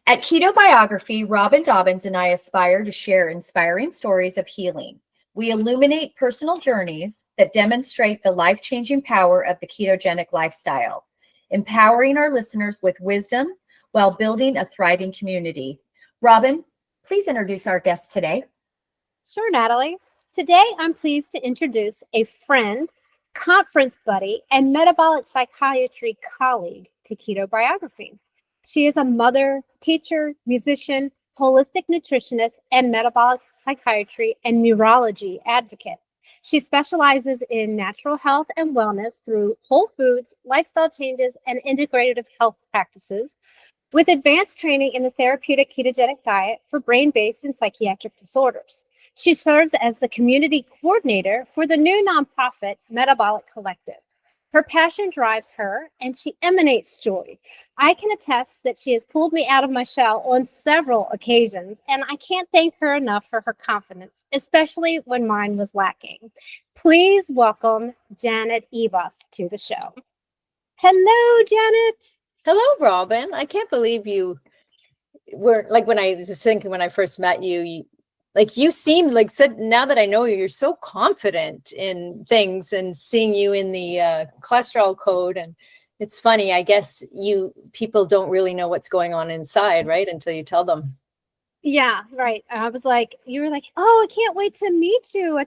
At Ketobiography, Robyn Dobbins and I aspire to share inspiring stories of healing. We illuminate personal journeys that demonstrate the life-changing power of the ketogenic lifestyle, empowering our listeners with wisdom while building a thriving community. Robyn, please introduce our guest today. Sure, Natalie. Today, I'm pleased to introduce a friend, conference buddy, and metabolic psychiatry colleague to Ketobiography. She is a mother, teacher, musician, holistic nutritionist, and metabolic psychiatry and neurology advocate. She specializes in natural health and wellness through whole foods, lifestyle changes, and integrative health practices, with advanced training in the therapeutic ketogenic diet for brain-based and psychiatric disorders. She serves as the community coordinator for the new nonprofit Metabolic Collective. Her passion drives her, and she emanates joy. I can attest that she has pulled me out of my shell on several occasions, and I can't thank her enough for her confidence, especially when mine was lacking. Please welcome Janet Ebos to the show. Hello, Janet. Hello, Robyn. I can't believe you were, like, when I was just thinking when I first met you, you seemed like, said, now that I know you, you're so confident in things, and seeing you in the cholesterol code. And it's funny, I guess people don't really know what's going on inside, right? Until you tell them. Yeah, right. I was like, you were like, oh, I can't wait to meet you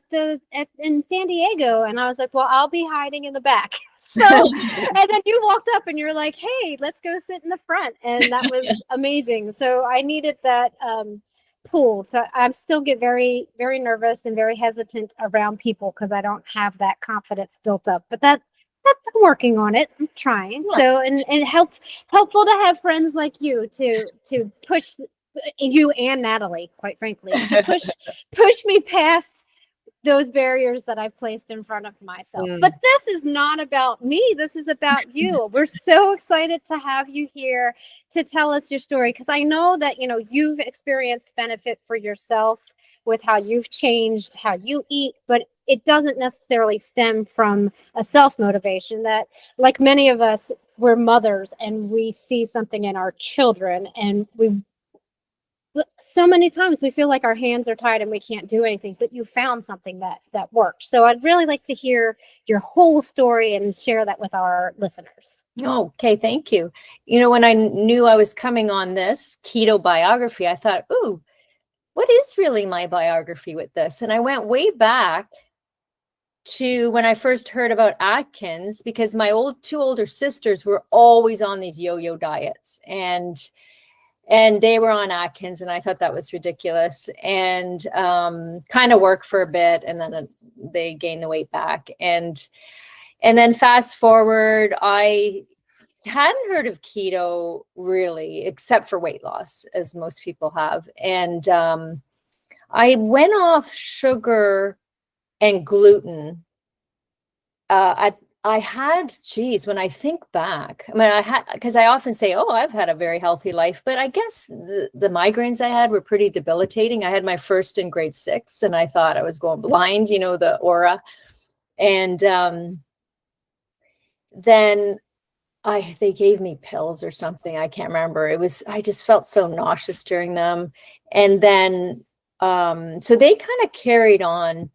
in San Diego. And I was like, well, I'll be hiding in the back. So, and then you walked up and you're like, hey, let's go sit in the front. And that was amazing. So I needed that pull. So I still get very, very nervous and very hesitant around people because I don't have that confidence built up. But that's I'm working on it. I'm trying. Yeah. So and it helpful to have friends like you to push you and Natalie, quite frankly, to push me past those barriers that I've placed in front of myself. But this is not about me. This is about you. We're so excited to have you here to tell us your story, because I know that, you've experienced benefit for yourself with how you've changed, how you eat, but it doesn't necessarily stem from a self-motivation that, like many of us, we're mothers and we see something in our children, and so many times we feel like our hands are tied and we can't do anything, but you found something that works. So I'd really like to hear your whole story and share that with our listeners. Okay, thank you. When I knew I was coming on this Ketobiography, I thought, ooh, what is really my biography with this? And I went way back to when I first heard about Atkins, because my two older sisters were always on these yo-yo diets, and they were on Atkins, and I thought that was ridiculous, and kind of worked for a bit, and then they gained the weight back. And then fast forward, I hadn't heard of keto really, except for weight loss, as most people have. And I went off sugar and gluten. I had, when I think back, because I often say, oh, I've had a very healthy life, but I guess the migraines I had were pretty debilitating. I had my first in grade 6, and I thought I was going blind, the aura. And then they gave me pills or something. I can't remember. I just felt so nauseous during them. And then, so they kind of carried on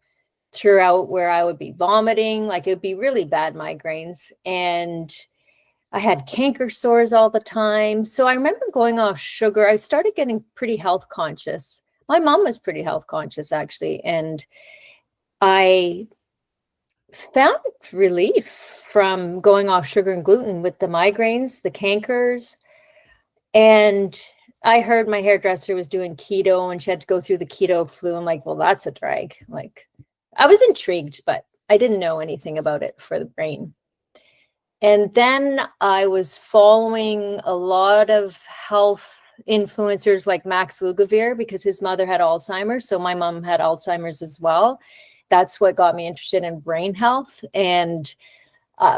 throughout, where I would be vomiting, like it would be really bad migraines, and I had canker sores all the time. So I remember going off sugar. I started getting pretty health conscious. My mom was pretty health conscious, actually, and I found relief from going off sugar and gluten with the migraines, the cankers. And I heard my hairdresser was doing keto and she had to go through the keto flu. I'm like, well, that's a drag. Like, I was intrigued, but I didn't know anything about it for the brain. And then I was following a lot of health influencers like Max Lugavere, because his mother had Alzheimer's. So my mom had Alzheimer's as well. That's what got me interested in brain health. And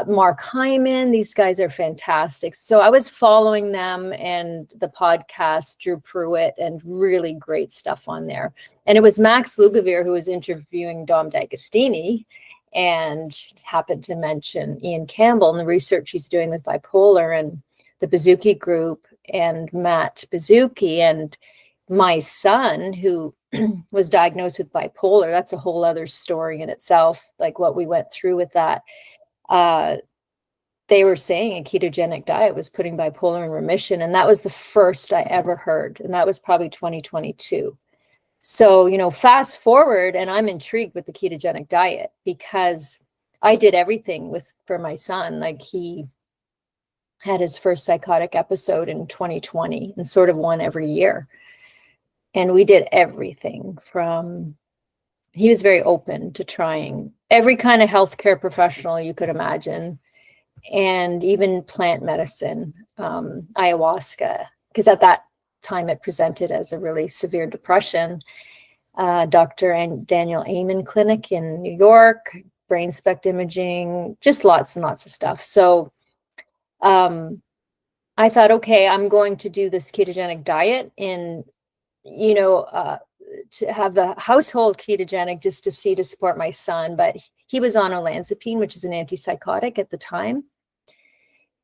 Mark Hyman, these guys are fantastic. So I was following them, and the podcast, Drew Pruitt, and really great stuff on there. And it was Max Lugavere who was interviewing Dom D'Agostini, and happened to mention Ian Campbell and the research he's doing with bipolar and the Bouzouki group. and Matt Bazuki, and my son, who was diagnosed with bipolar. That's a whole other story in itself, like what we went through with that. They were saying a ketogenic diet was putting bipolar in remission. And that was the first I ever heard. And that was probably 2022. So, you know, fast forward, and I'm intrigued with the ketogenic diet because I did everything for my son. Like, he had his first psychotic episode in 2020 and sort of one every year. And we did everything from, he was very open to trying every kind of healthcare professional you could imagine, and even plant medicine, ayahuasca, because at that time it presented as a really severe depression. Dr. Daniel Amen Clinic in New York, brain SPECT imaging, just lots and lots of stuff. So I thought, okay, I'm going to do this ketogenic diet in, you know, to have the household ketogenic just to support my son. But he was on olanzapine, which is an antipsychotic at the time.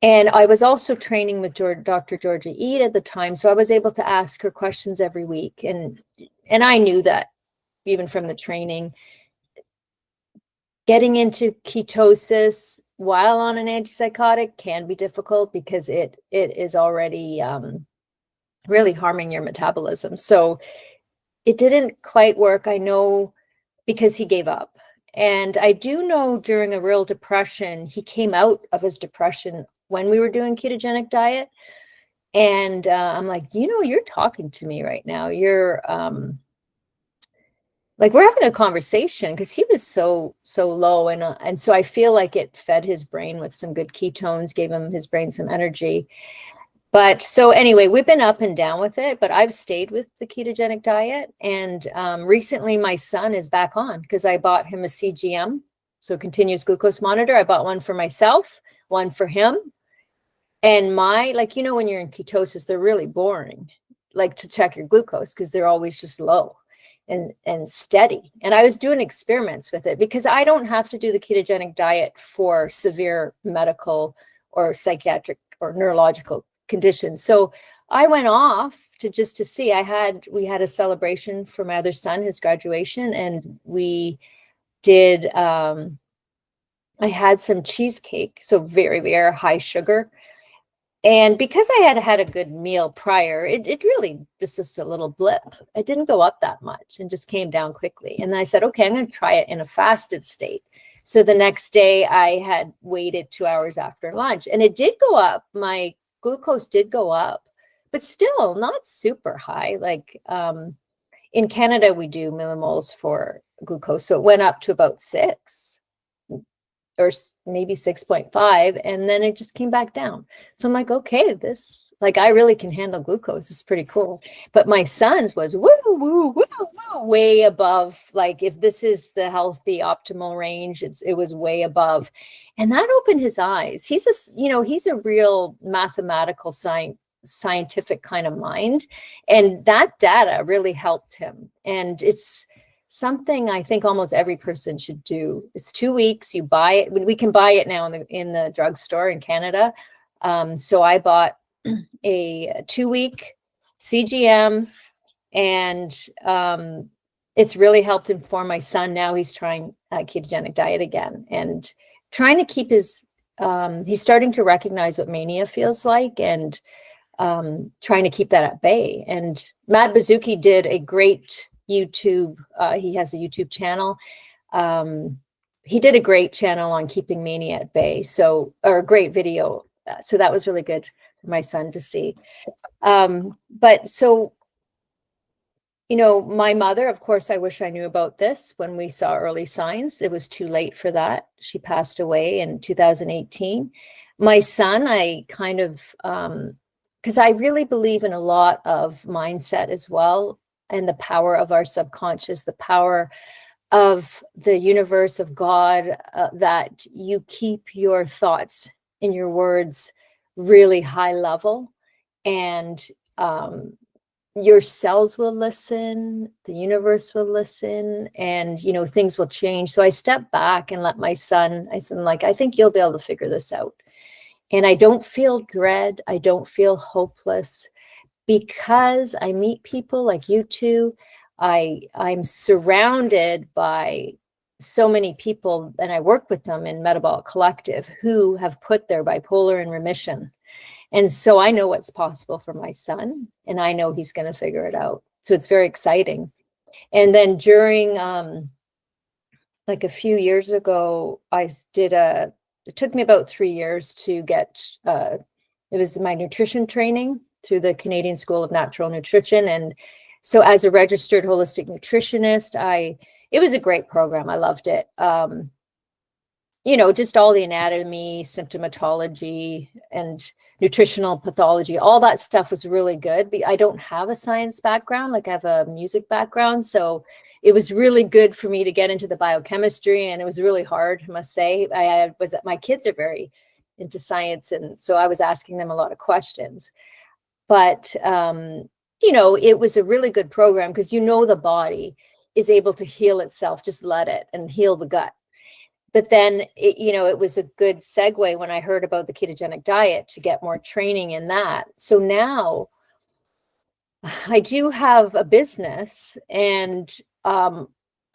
And I was also training with Dr. Georgia Eid at the time. So I was able to ask her questions every week. And I knew that even from the training, getting into ketosis while on an antipsychotic can be difficult because it is already really harming your metabolism. So it didn't quite work, I know, because he gave up. And I do know during a real depression, he came out of his depression when we were doing ketogenic diet. And I'm like, you know, you're talking to me right now. You're like, we're having a conversation, because he was so low. And so I feel like it fed his brain with some good ketones, gave his brain some energy. But so anyway, we've been up and down with it, but I've stayed with the ketogenic diet. And recently my son is back on, because I bought him a CGM, so continuous glucose monitor. I bought one for myself, one for him. And like, you know, when you're in ketosis, they're really boring, like, to check your glucose, because they're always just low and steady. And I was doing experiments with it because I don't have to do the ketogenic diet for severe medical or psychiatric or neurological conditions. So I went off to see. We had a celebration for my other son, his graduation, and we did, I had some cheesecake, so very, very high sugar. And because I had had a good meal prior, it really just is a little blip. It didn't go up that much and just came down quickly. And I said, okay, I'm going to try it in a fasted state. So the next day I had waited 2 hours after lunch, and it did go up. My glucose did go up, but still not super high. Like in Canada, we do millimoles for glucose. So it went up to about 6 or maybe 6.5, and then it just came back down. So I'm like, okay, like, I really can handle glucose. It's pretty cool. But my son's was woo, woo, woo, woo, way above. Like, if this is the healthy optimal range, it was way above. And that opened his eyes. He's a real mathematical scientific kind of mind. And that data really helped him. And it's something I think almost every person should do. It's 2 weeks. You buy it. We can buy it now in the drugstore in Canada. So I bought a 2-week CGM, and it's really helped inform my son. Now he's trying a ketogenic diet again and trying to keep his, he's starting to recognize what mania feels like, and trying to keep that at bay. And Matt Bazuki did a great YouTube, he has a YouTube channel. He did a great channel on keeping mania at bay. Or a great video. So that was really good for my son to see. But so, you know, my mother, of course, I wish I knew about this when we saw early signs. It was too late for that. She passed away in 2018. My son, I kind of, because I really believe in a lot of mindset as well, and the power of our subconscious, the power of the universe, of God, that you keep your thoughts and your words really high level, and your cells will listen, the universe will listen, and, you know, things will change. So I stepped back and let my son, I said, like, I think you'll be able to figure this out. And I don't feel dread. I don't feel hopeless because I meet people like you two. I'm surrounded by so many people, and I work with them in Metabolic Collective who have put their bipolar in remission. And so I know what's possible for my son, and I know he's going to figure it out. So it's very exciting. And then during like a few years ago, it took me about 3 years to get, it was my nutrition training through the Canadian School of Natural Nutrition. And so as a registered holistic nutritionist, it was a great program. I loved it. You know, just all the anatomy, symptomatology, and nutritional pathology, all that stuff was really good. But I don't have a science background, like I have a music background. So it was really good for me to get into the biochemistry, and it was really hard, I must say. My kids are very into science, and so I was asking them a lot of questions. But, you know, it was a really good program because, you know, the body is able to heal itself, just let it, and heal the gut. But then, it was a good segue when I heard about the ketogenic diet to get more training in that. So now I do have a business, and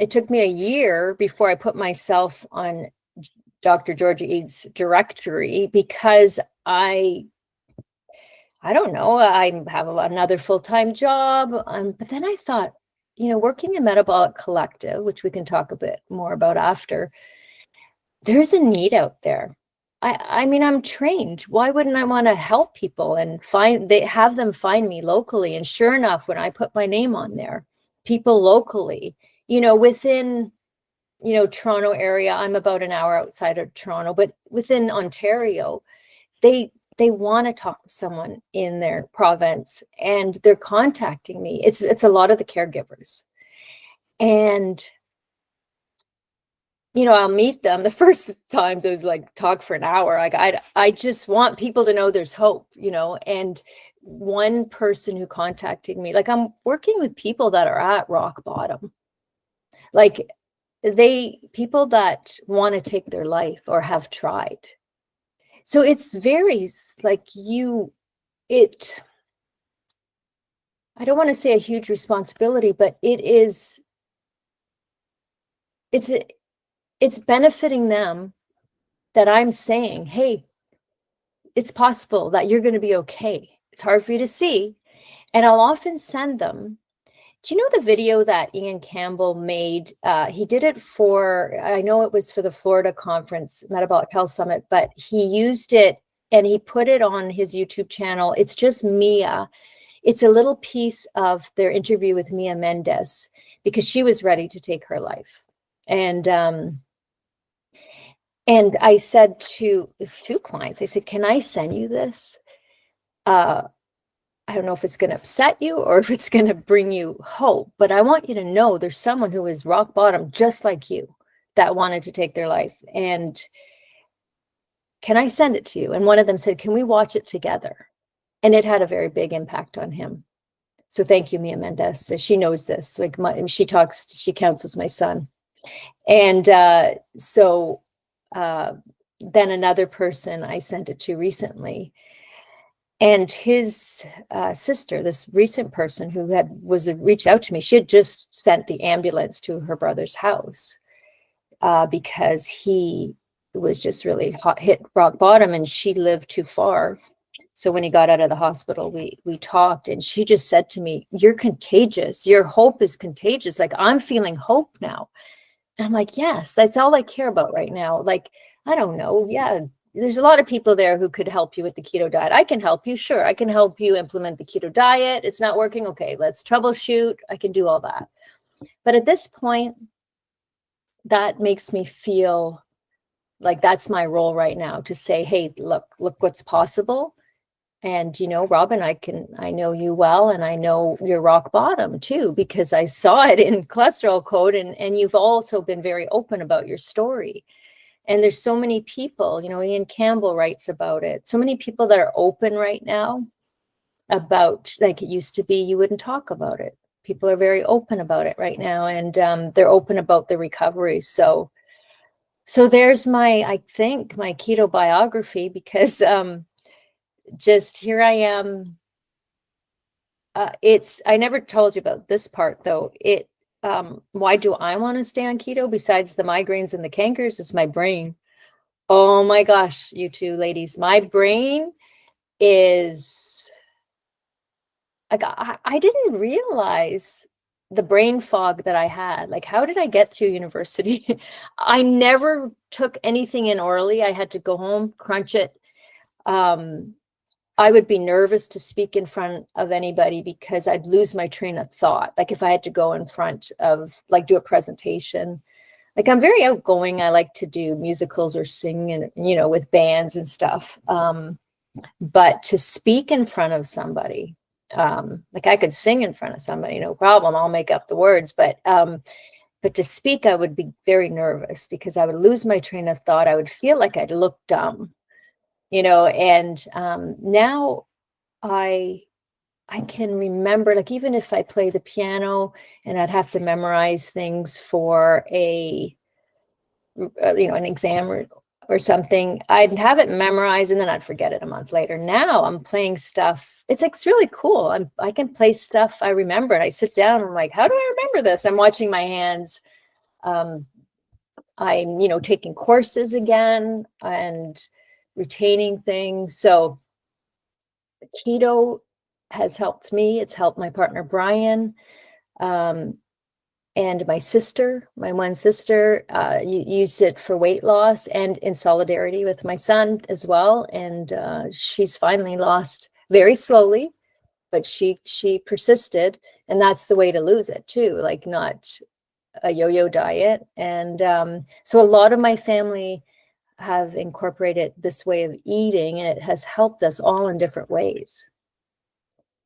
it took me a year before I put myself on Dr. Georgia Eads' directory because I don't know, I have another full-time job. But then I thought, working in Metabolic Collective, which we can talk a bit more about after, there's a need out there. I mean, I'm trained. Why wouldn't I want to help people and have them find me locally? And sure enough, when I put my name on there, people locally, within, Toronto area, I'm about an hour outside of Toronto, but within Ontario, they want to talk to someone in their province, and they're contacting me. It's a lot of the caregivers. And I'll meet them. The first times I would like talk for an hour. Like I just want people to know there's hope, and one person who contacted me, like I'm working with people that are at rock bottom, like people that want to take their life or have tried. So it's very like I don't want to say a huge responsibility, but it's benefiting them that I'm saying, hey, it's possible that you're going to be okay. It's hard for you to see. And I'll often send them. Do you know the video that Ian Campbell made? He did it I know it was for the Florida conference, Metabolic Health Summit, but he used it and he put it on his YouTube channel. It's just Mia. It's a little piece of their interview with Mia Mendez because she was ready to take her life. And I said to two clients, I said, can I send you this? I don't know if it's going to upset you or if it's going to bring you hope, but I want you to know there's someone who is rock bottom, just like you, that wanted to take their life. And can I send it to you? And one of them said, can we watch it together? And it had a very big impact on him. So thank you, Mia Mendez. She knows this. Like she counts as my son. And then another person I sent it to recently, and his sister, this recent person who reached out to me, she had just sent the ambulance to her brother's house because he was just really hit rock bottom, and she lived too far. So when he got out of the hospital, we talked, and she just said to me, you're contagious. Your hope is contagious. Like, I'm feeling hope now. And I'm like, yes, that's all I care about right now. Like, I don't know. Yeah, there's a lot of people there who could help you with the keto diet. I can help you. Sure. I can help you implement the keto diet. It's not working. Okay, let's troubleshoot. I can do all that. But at this point, that makes me feel like that's my role right now, to say, hey, look what's possible. And, Robyn, I know you well, and I know you're rock bottom too, because I saw it in Cholesterol Code, and you've also been very open about your story. And there's so many people, Ian Campbell writes about it. So many people that are open right now about, like it used to be, you wouldn't talk about it. People are very open about it right now, and they're open about the recovery. So So there's I think my Ketobiography, because just here I am. I never told you about this part though. Why do I want to stay on keto besides the migraines and the cankers? It's my brain. Oh my gosh, you two ladies, my brain is like, I didn't realize the brain fog that I had. Like, how did I get through university? I never took anything in orally. I had to go home, crunch it. I would be nervous to speak in front of anybody because I'd lose my train of thought. Like if I had to go in front of, like, do a presentation. Like, I'm very outgoing. I like to do musicals or sing and, with bands and stuff. But to speak in front of somebody, like I could sing in front of somebody, no problem. I'll make up the words, but to speak, I would be very nervous because I would lose my train of thought. I would feel like I'd look dumb, and now I can remember, like, even if I play the piano and I'd have to memorize things for an exam or something, I'd have it memorized and then I'd forget it a month later. Now I'm playing stuff. It's really cool. I can play stuff I remember, and I sit down and I'm like, how do I remember this? I'm watching my hands. I'm, taking courses again and retaining things. So keto has helped me. It's helped my partner, Brian, and my sister, my one sister, used it for weight loss and in solidarity with my son as well. And she's finally lost, very slowly, but she persisted. And that's the way to lose it too, like not a yo-yo diet. And so a lot of my family have incorporated this way of eating, and it has helped us all in different ways.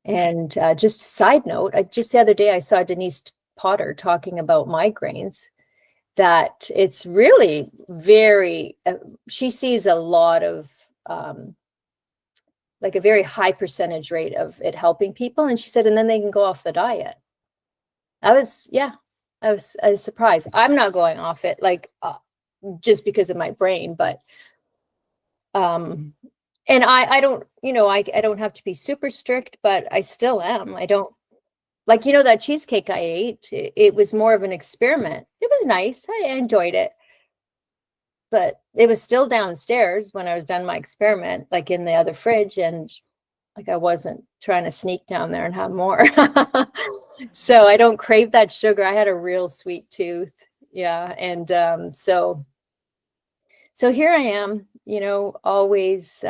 And just a side note, just the other day, I saw Denise Potter talking about migraines, that it's really very, she sees a lot of, like a very high percentage rate of it helping people. And she said, and then they can go off the diet. I was surprised. I'm not going off it, like, just because of my brain, but, and I don't, I don't have to be super strict, but I still am. I don't, like, that cheesecake I ate, it was more of an experiment. It was nice. I enjoyed it, but it was still downstairs when I was done my experiment, like in the other fridge. And like, I wasn't trying to sneak down there and have more. So I don't crave that sugar. I had a real sweet tooth. Yeah. And so here I am, always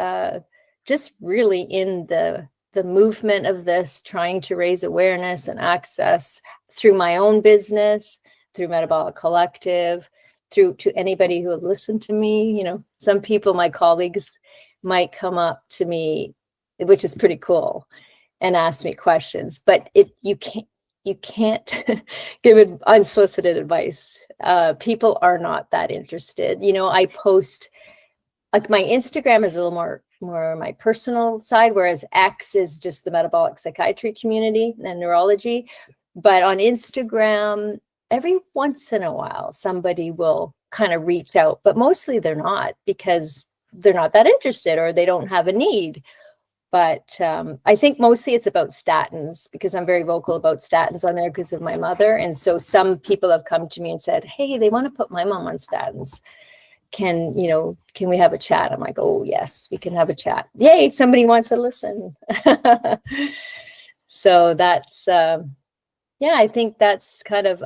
just really in the movement of this, trying to raise awareness and access through my own business, through Metabolic Collective, through to anybody who would listen to me. Some people, my colleagues, might come up to me, which is pretty cool, and ask me questions, but you can't give unsolicited advice. People are not that interested. I post, like, my Instagram is a little more my personal side, whereas X is just the metabolic psychiatry community and neurology. But on Instagram, every once in a while, somebody will kind of reach out, but mostly they're not, because they're not that interested or they don't have a need. But I think mostly it's about statins, because I'm very vocal about statins on there because of my mother. And so some people have come to me and said, hey, they want to put my mom on statins. Can we have a chat? I'm like, oh, yes, we can have a chat. Yay, somebody wants to listen. So that's, I think that's kind of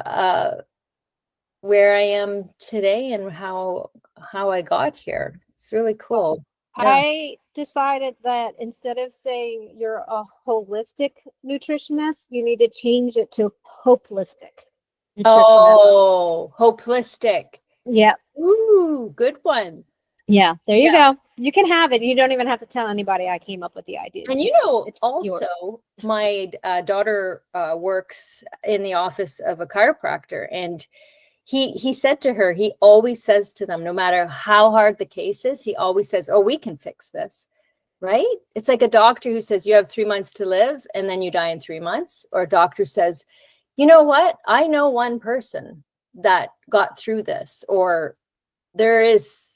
where I am today and how I got here. It's really cool. Yeah. I decided that instead of saying you're a holistic nutritionist, you need to change it to hopelistic nutritionist. Oh, hopelistic. Yeah. Ooh, good one. Yeah, there you go. You can have it. You don't even have to tell anybody I came up with the idea. And It's also yours. My daughter works in the office of a chiropractor, and he said to her, he always says to them, no matter how hard the case is, he always says, oh, we can fix this, right? It's like a doctor who says you have 3 months to live and then you die in 3 months. Or a doctor says, you know what? I know one person that got through this, or there is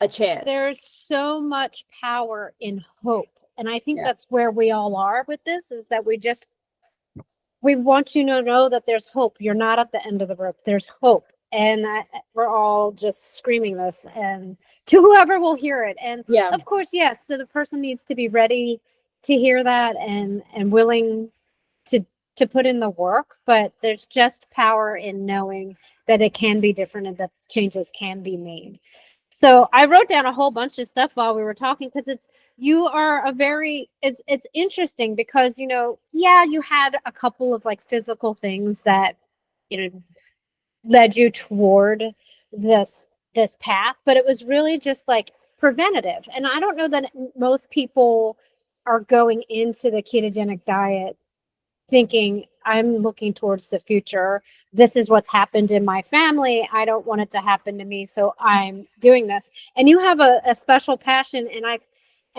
a chance. There's so much power in hope. And I think Yeah. that's where we all are with this, is that we want you to know that there's hope. You're not at the end of the rope. There's hope. And we're all just screaming this and to whoever will hear it. And Yeah. of course, yes, so the person needs to be ready to hear that and willing to put in the work, but there's just power in knowing that it can be different and that changes can be made. So I wrote down a whole bunch of stuff while we were talking, because it's interesting because, you know, yeah, you had a couple of like physical things that, you know, led you toward this path, but it was really just like preventative. And I don't know that most people are going into the ketogenic diet thinking, I'm looking towards the future. This is what's happened in my family. I don't want it to happen to me, so I'm doing this. And you have a special passion, and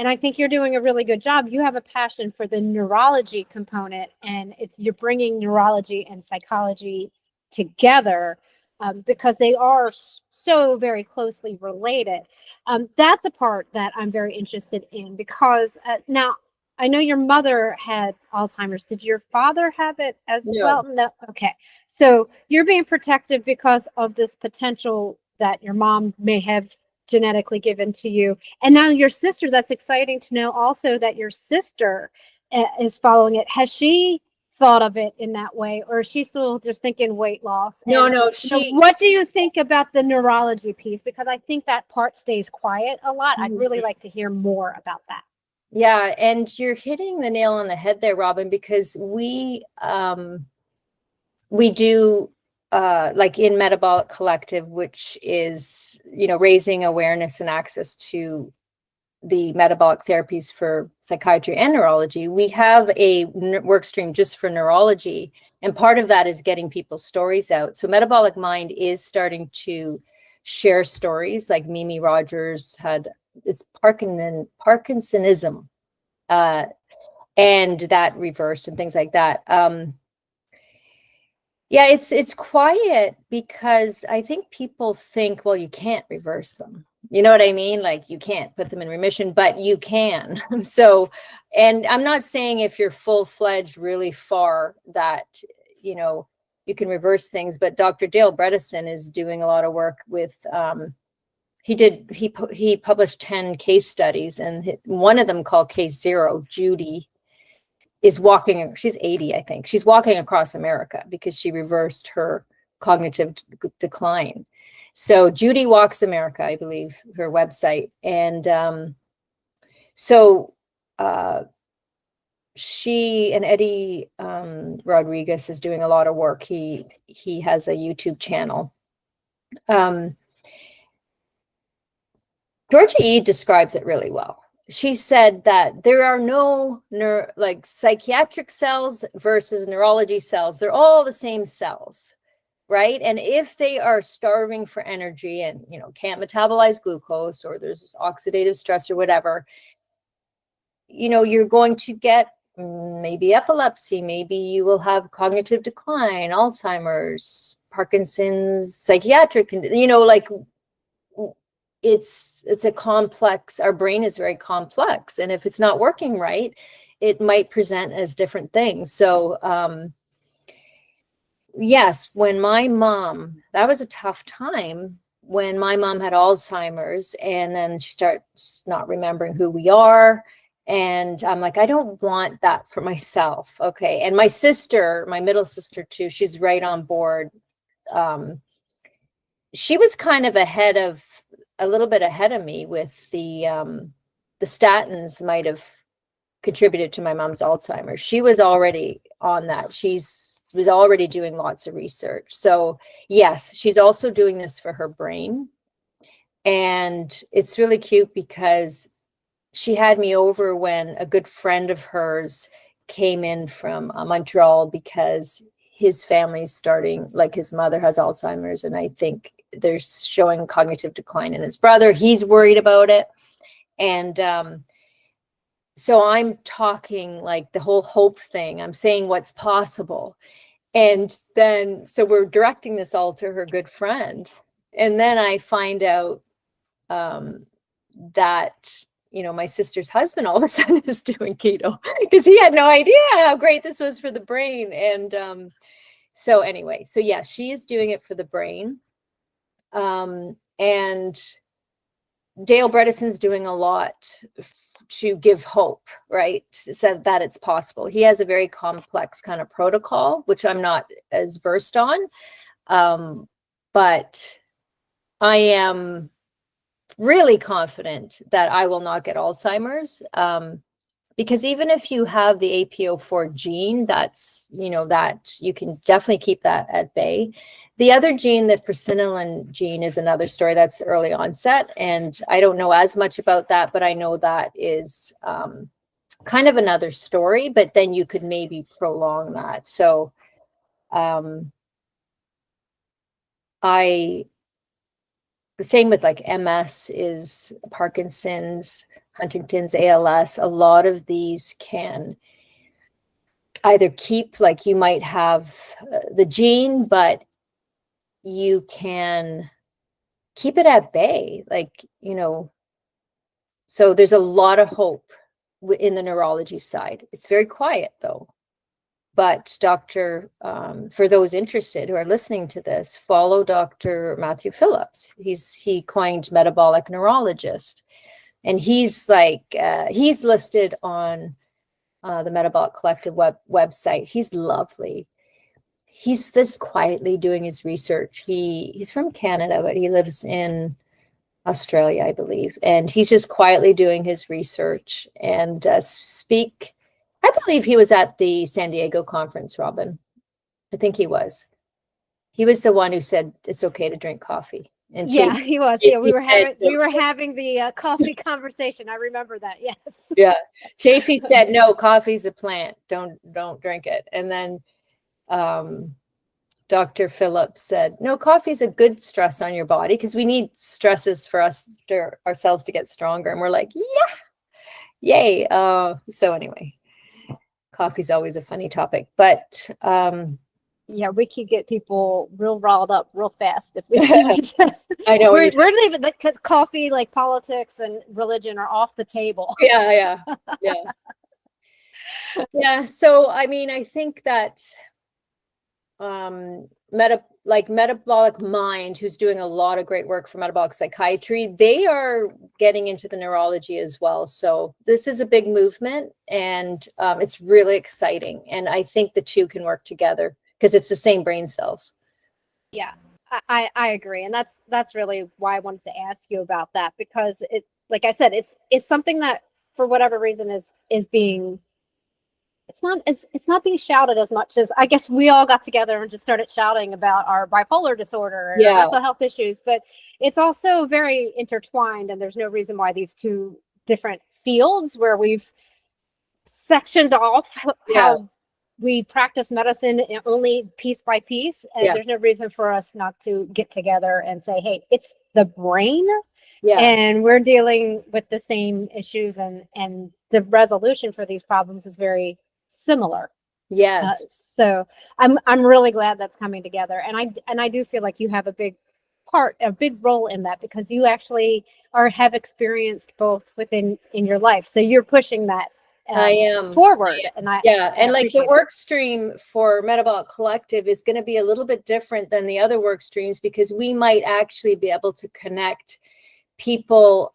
I think you're doing a really good job. You have a passion for the neurology component, and you're bringing neurology and psychology together, because they are so very closely related. That's a part that I'm very interested in, because now I know your mother had Alzheimer's. Did your father have it as well? No. Okay. So you're being protective because of this potential that your mom may have genetically given to you. And now your sister, that's exciting to know also that your sister is following it. Has she thought of it in that way, or is she still just thinking weight loss? No, And, no, what do you think about the neurology piece? Because I think that part stays quiet a lot. I'd really like to hear more about that. Yeah, and you're hitting the nail on the head there, Robyn, because we do like in Metabolic Collective, which is, you know, raising awareness and access to the metabolic therapies for psychiatry and neurology. We have a work stream just for neurology, and part of that is getting people's stories out. So Metabolic Mind is starting to share stories, like Mimi Rogers had, it's Parkinsonism, and that reversed and things like that. Yeah, it's quiet because I think people think, well, you can't reverse them. You know what I mean? Like, you can't put them in remission, but you can. So, and I'm not saying if you're full-fledged really far that, you know, you can reverse things, but Dr. Dale Bredesen is doing a lot of work with, he published 10 case studies, and one of them called Case Zero, Judy, is walking, she's 80, I think. She's walking across America because she reversed her cognitive decline. So Judy Walks America, I believe, her website. And she and Eddie Rodriguez is doing a lot of work. He has a YouTube channel. Georgia E. describes it really well. She said that there are no like psychiatric cells versus neurology cells. They're all the same cells, right? And if they are starving for energy and, you know, can't metabolize glucose, or there's oxidative stress or whatever, you know, you're going to get maybe epilepsy, maybe you will have cognitive decline, Alzheimer's, Parkinson's, psychiatric, you know, like, it's a complex, our brain is very complex, and if it's not working right, it might present as different things. So yes, when my mom, that was a tough time when my mom had Alzheimer's, and then she starts not remembering who we are, and I'm like, I don't want that for myself. Okay. And my sister, my middle sister too, she's right on board. She was kind of a little bit ahead of me with the statins might have contributed to my mom's Alzheimer's. She was already on that. She was already doing lots of research. So yes, she's also doing this for her brain. And it's really cute because she had me over when a good friend of hers came in from Montreal, because his family's starting, like his mother has Alzheimer's, and I think they're showing cognitive decline in his brother. He's worried about it. And so I'm talking like the whole hope thing. I'm saying what's possible. And then, so we're directing this all to her good friend. And then I find out that, my sister's husband all of a sudden is doing keto because he had no idea how great this was for the brain. And so anyway, so yeah, she is doing it for the brain. And Dale Bredesen's doing a lot to give hope, right? So that it's possible. He has a very complex kind of protocol, which I'm not as versed on. But I am really confident that I will not get Alzheimer's. Because even if you have the APO4 gene, that's, that you can definitely keep that at bay. The other gene, the presenilin gene, is another story. That's early onset. And I don't know as much about that, but I know that is kind of another story, but then you could maybe prolong that. So the same with like MS is Parkinson's, Huntington's, ALS. A lot of these can either keep, like you might have the gene, but you can keep it at bay, like, so there's a lot of hope in the neurology side. It's very quiet though. But for those interested who are listening to this, follow Dr. Matthew Phillips. He coined metabolic neurologist. And he's he's listed on the Metabolic Collective website. He's lovely. He's just quietly doing his research. He's from Canada, but he lives in Australia, I believe. And he's just quietly doing his research and I believe he was at the San Diego conference, Robyn. I think he was. He was the one who said it's okay to drink coffee. And yeah, he was. Yeah, we were having the coffee conversation. I remember that. Yes. Yeah. Chafee said, no, coffee's a plant. Don't drink it. And then Dr. Phillips said, no, coffee's a good stress on your body because we need stresses for ourselves to get stronger. And we're like, yeah, yay. So anyway, coffee's always a funny topic, but yeah, we could get people real riled up real fast if we see I know we're leaving because coffee, like politics and religion, are off the table. Yeah. Yeah. So I mean, I think that Metabolic Mind, who's doing a lot of great work for metabolic psychiatry, they are getting into the neurology as well. So this is a big movement, and it's really exciting. And I think the two can work together because it's the same brain cells. Yeah, I agree. And that's really why I wanted to ask you about that, because it, like I said, it's something that for whatever reason is being, it's not being shouted as much as I guess we all got together and just started shouting about our bipolar disorder and our mental health issues, but it's also very intertwined, and there's no reason why these two different fields where we've sectioned off how we practice medicine only piece by piece, and there's no reason for us not to get together and say, hey, it's the brain, and we're dealing with the same issues, and the resolution for these problems is very similar. Yes. So I'm really glad that's coming together, and I do feel like you have a big role in that, because you actually have experienced both in your life, so you're pushing that I am forward. And I like the work stream for Metabolic Collective is going to be a little bit different than the other work streams, because we might actually be able to connect people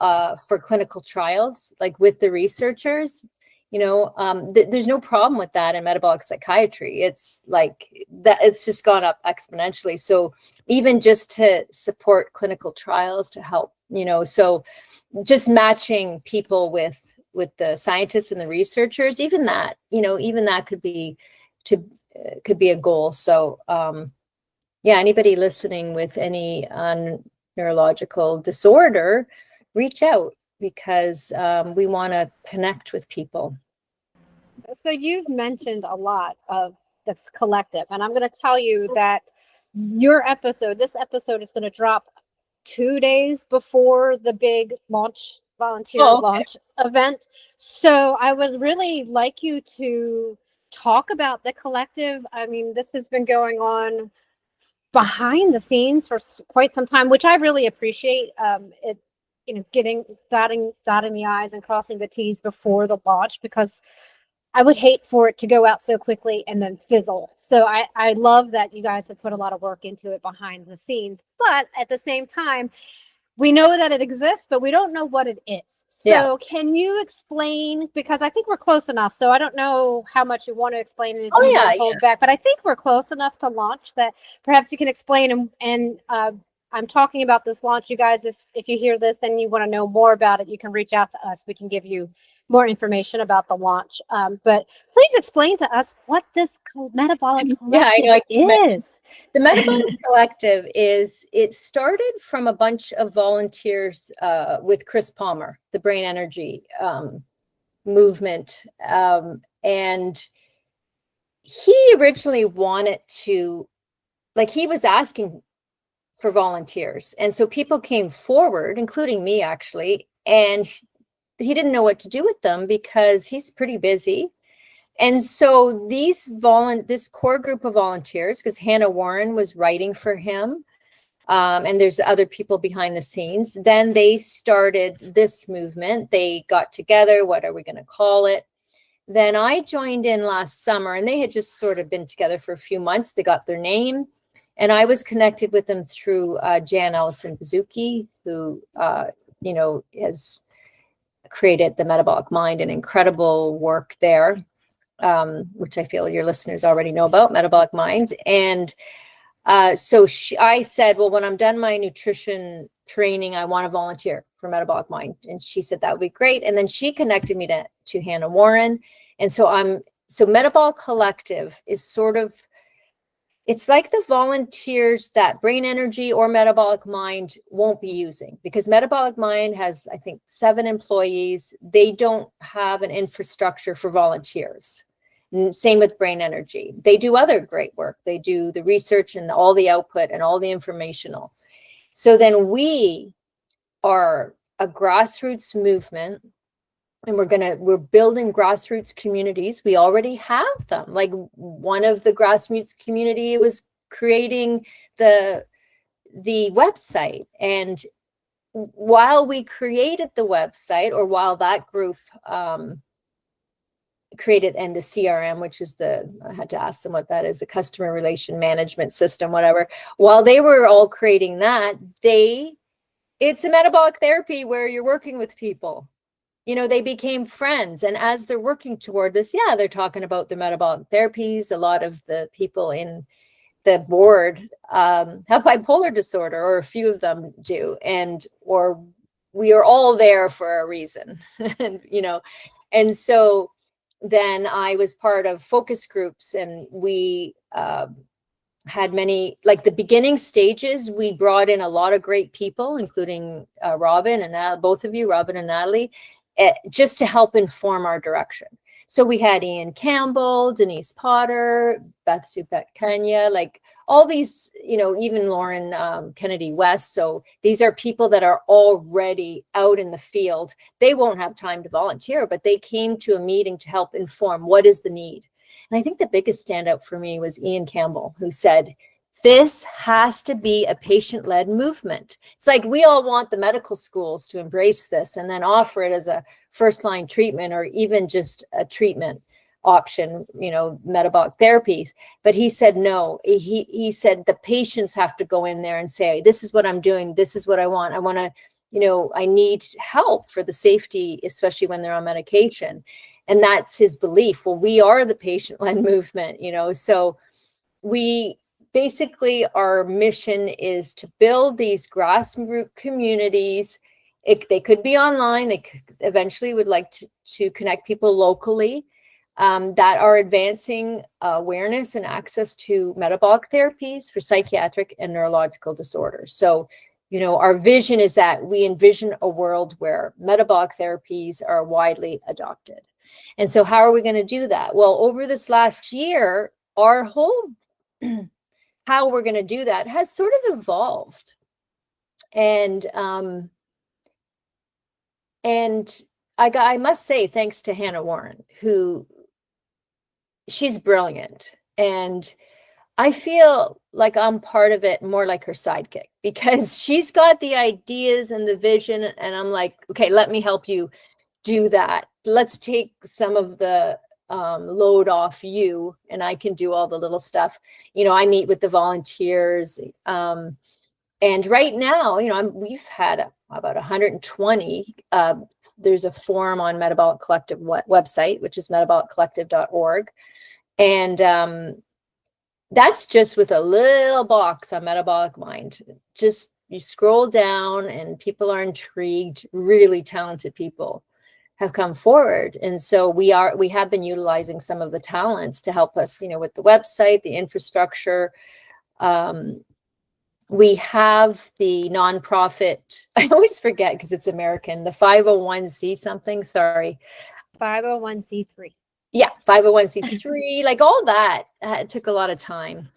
for clinical trials, like with the researchers. There's no problem with that in metabolic psychiatry. It's like that, it's just gone up exponentially. So even just to support clinical trials to help, so just matching people with the scientists and the researchers, even that could be a goal. So anybody listening with any neurological disorder, reach out, because we want to connect with people. So you've mentioned a lot of this collective, and I'm going to tell you that this episode is going to drop 2 days before the big volunteer launch event. So I would really like you to talk about the collective. I mean, this has been going on behind the scenes for quite some time, which I really appreciate. It, getting dotting the I's and crossing the T's before the launch, because I would hate for it to go out so quickly and then fizzle. So I love that you guys have put a lot of work into it behind the scenes, but at the same time, we know that it exists, but we don't know what it is. So can you explain, because I think we're close enough. So I don't know how much you want to explain and if you want to hold back, but I think we're close enough to launch that perhaps you can explain. And I'm talking about this launch. You guys, if you hear this and you want to know more about it, you can reach out to us. We can give you more information about the launch. But please explain to us what this Metabolic Collective is. The Metabolic Collective it started from a bunch of volunteers with Chris Palmer, the brain energy movement. And he originally wanted to, he was asking for volunteers. And so people came forward, including me actually, and he didn't know what to do with them because he's pretty busy. And so this core group of volunteers, because Hannah Warren was writing for him, and there's other people behind the scenes, then they started this movement. They got together, what are we going to call it? Then I joined in last summer, and they had just sort of been together for a few months. They got their name, and I was connected with them through Jan Ellison-Bazooki, who, has created the Metabolic Mind, and incredible work there, which I feel your listeners already know about, Metabolic Mind. And so I said, well, when I'm done my nutrition training, I want to volunteer for Metabolic Mind. And she said, that would be great. And then she connected me to Hannah Warren. And so Metabolic Collective is sort of, it's like the volunteers that Brain Energy or Metabolic Mind won't be using, because Metabolic Mind has, I think, 7 employees. They don't have an infrastructure for volunteers. Same with Brain Energy. They do other great work. They do the research and all the output and all the informational. So then we are a grassroots movement, and we're building grassroots communities. We already have them. Like, one of the grassroots community was creating the website. And while we created the website, or while that group created, and the CRM, which is I had to ask them what that is, the customer relation management system, whatever. While they were all creating that, it's a metabolic therapy where you're working with people. They became friends. And as they're working toward this, they're talking about the metabolic therapies. A lot of the people in the board have bipolar disorder, or a few of them do. Or we are all there for a reason. And so then I was part of focus groups, and we had many, like the beginning stages, we brought in a lot of great people, including Robyn and both of you, Robyn and Natalie, just to help inform our direction. So we had Ian Campbell, Denise Potter, Beth Supek-Kenya, like all these, even Lauren Kennedy West. So these are people that are already out in the field. They won't have time to volunteer, but they came to a meeting to help inform what is the need. And I think the biggest standout for me was Ian Campbell, who said, this has to be a patient-led movement. It's like we all want the medical schools to embrace this and then offer it as a first-line treatment, or even just a treatment option, metabolic therapies. But he said, no, he said the patients have to go in there and say, this is what I'm doing. This is what I want. I want to, I need help for the safety, especially when they're on medication. And that's his belief. Well, we are the patient-led movement, so basically, our mission is to build these grassroots communities. They could be online. They eventually would like to connect people locally that are advancing awareness and access to metabolic therapies for psychiatric and neurological disorders. So, our vision is that we envision a world where metabolic therapies are widely adopted. And so how are we going to do that? Well, over this last year, our whole how we're going to do that has sort of evolved. And I must say, thanks to Hannah Warren, she's brilliant. And I feel like I'm part of it, more like her sidekick, because she's got the ideas and the vision. And I'm like, okay, let me help you do that. Let's take some of the load off you, and I can do all the little stuff. I meet with the volunteers. And right now, we've had about 120. There's a forum on Metabolic Collective website, which is metaboliccollective.org. And that's just with a little box on Metabolic Mind. Just you scroll down and people are intrigued. Really talented people have come forward. And so we have been utilizing some of the talents to help us, with the website, the infrastructure. We have the nonprofit, I always forget because it's American, the 501c something, sorry. 501c3. Yeah, 501c3, like all that took a lot of time.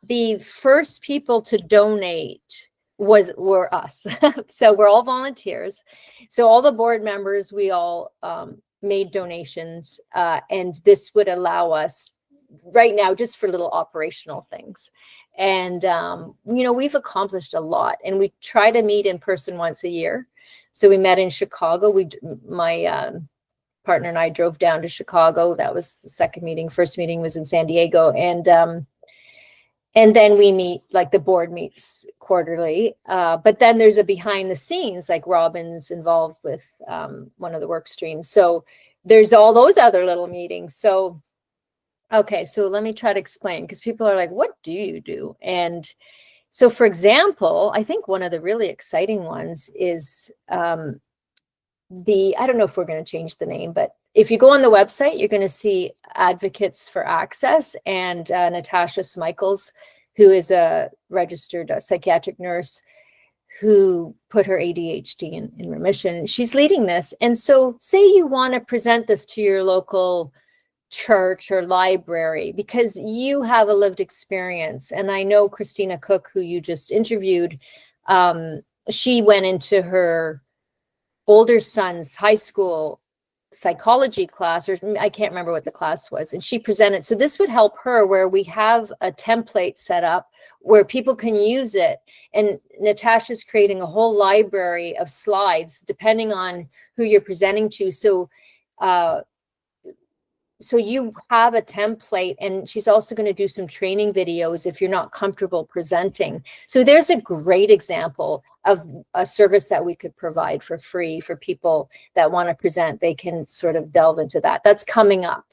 The first people to donate were us. So we're all volunteers. So all the board members, we all made donations, and this would allow us right now just for little operational things. And, we've accomplished a lot, and we try to meet in person once a year. So we met in Chicago. My partner and I drove down to Chicago. That was the second meeting. First meeting was in San Diego. And then we meet, like the board meets quarterly. But then there's a behind the scenes, like Robyn's involved with one of the work streams. So there's all those other little meetings. So okay, so let me try to explain, because people are like, what do you do? And so, for example, I think one of the really exciting ones is I don't know if we're going to change the name, but if you go on the website, you're going to see Advocates for Access, and Natasha Smichaels, who is a registered psychiatric nurse who put her ADHD in remission. She's leading this. And so say you want to present this to your local church or library because you have a lived experience. And I know Christina Cook, who you just interviewed, she went into her older son's high school psychology class, or I can't remember what the class was, and she presented. So this would help her, where we have a template set up where people can use it. And Natasha's creating a whole library of slides depending on who you're presenting to. So you have a template, and she's also going to do some training videos if you're not comfortable presenting. So there's a great example of a service that we could provide for free for people that want to present. They can sort of delve into that. That's coming up.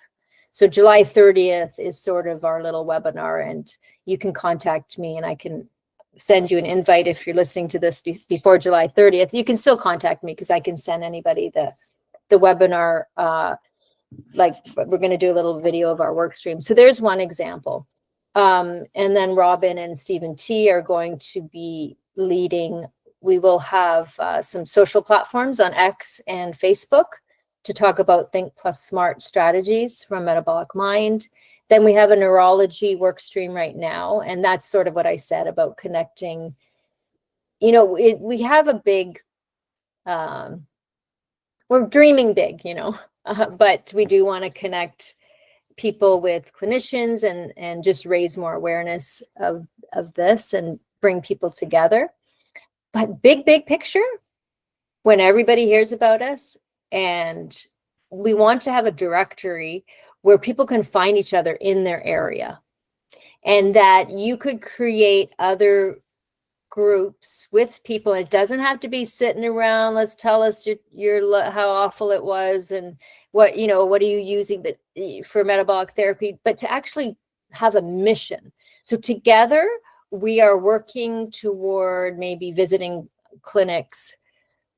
So July 30th is sort of our little webinar, and you can contact me and I can send you an invite if you're listening to this before July 30th. You can still contact me because I can send anybody the webinar. Like we're going to do a little video of our work stream. So there's one example. And then Robyn and Stephen T are going to be leading. We will have some social platforms on X and Facebook to talk about Think Plus Smart strategies from Metabolic Mind. Then we have a neurology work stream right now. And that's sort of what I said about connecting. We have a big, we're dreaming big, but we do want to connect people with clinicians and just raise more awareness of this and bring people together. But big picture, when everybody hears about us, and we want to have a directory where people can find each other in their area, and that you could create other groups with people. It doesn't have to be sitting around, let's tell us your how awful it was and what are you using for metabolic therapy, but to actually have a mission. So together we are working toward maybe visiting clinics,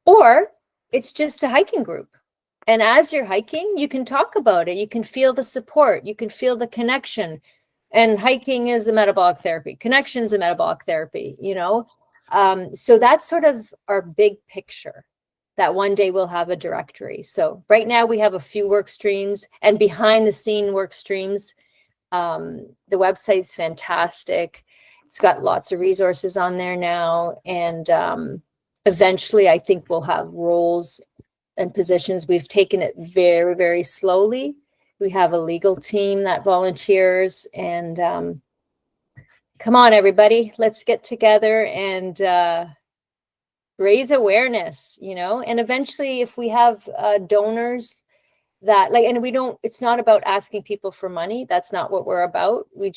or it's just a hiking group. And as you're hiking, you can talk about it. You can feel the support. You can feel the connection. And hiking is a metabolic therapy. Connection's a metabolic therapy, So that's sort of our big picture, that one day we'll have a directory. So right now we have a few work streams and behind the scene work streams. The website's fantastic. It's got lots of resources on there now. And eventually I think we'll have roles and positions. We've taken it very, very slowly. We have a legal team that volunteers, and come on, everybody, let's get together and raise awareness, and eventually if we have donors that and it's not about asking people for money. That's not what we're about. We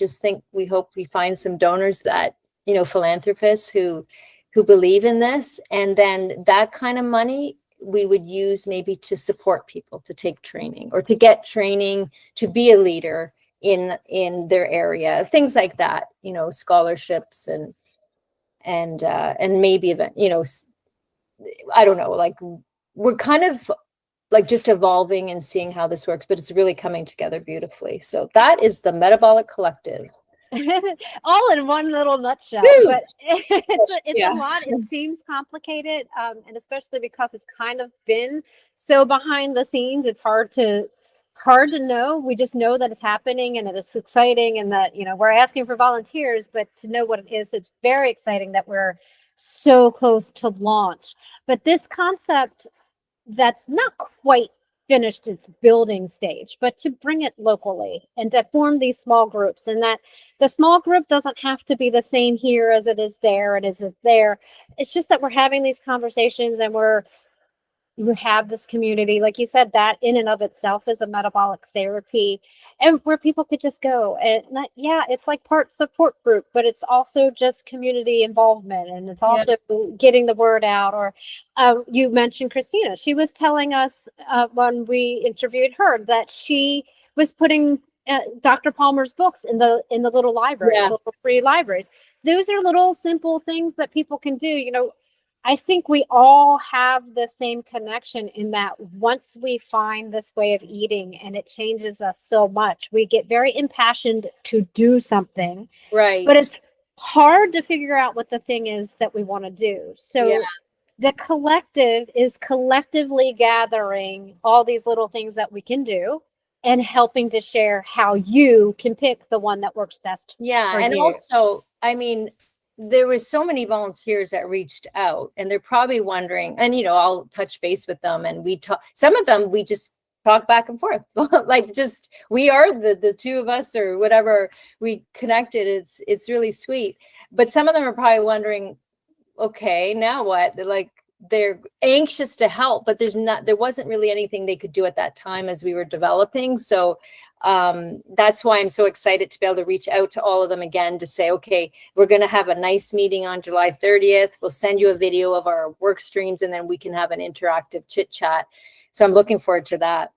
hope we find some donors that, philanthropists who believe in this. And then that kind of money we would use maybe to support people to take training or to get training to be a leader in their area, things like that, scholarships and maybe even, I don't know, like we're kind of like just evolving and seeing how this works, but it's really coming together beautifully. So that is the Metabolic Collective. All in one little nutshell. Woo! But it's a lot. It seems complicated, and especially because it's kind of been so behind the scenes, it's hard to know. We just know that it's happening and that it's exciting, and that we're asking for volunteers, but to know what it is, it's very exciting that we're so close to launch. But this concept that's not quite finished its building stage, but to bring it locally and to form these small groups, and that the small group doesn't have to be the same here as it is there and as it is there. It's just that we're having these conversations and you have this community, like you said, that in and of itself is a metabolic therapy, and where people could just go and it's like part support group, but it's also just community involvement, and it's also getting the word out. Or you mentioned Christina. She was telling us when we interviewed her that she was putting Dr. Palmer's books in the little libraries, little free libraries. Those are little simple things that people can do. I think we all have the same connection in that once we find this way of eating and it changes us so much, we get very impassioned to do something. Right. But it's hard to figure out what the thing is that we want to do. So the collective is collectively gathering all these little things that we can do and helping to share how you can pick the one that works best. Yeah. And also, I mean, there was so many volunteers that reached out, and they're probably wondering, and I'll touch base with them, and we talk, some of them we just talk back and forth like just we are the two of us or whatever, we connected. It's really sweet. But some of them are probably wondering, okay, now what? They're anxious to help, but there wasn't really anything they could do at that time as we were developing. So that's why I'm so excited to be able to reach out to all of them again to say, okay, we're going to have a nice meeting on July 30th. We'll send you a video of our work streams, and then we can have an interactive chit chat. So I'm looking forward to that.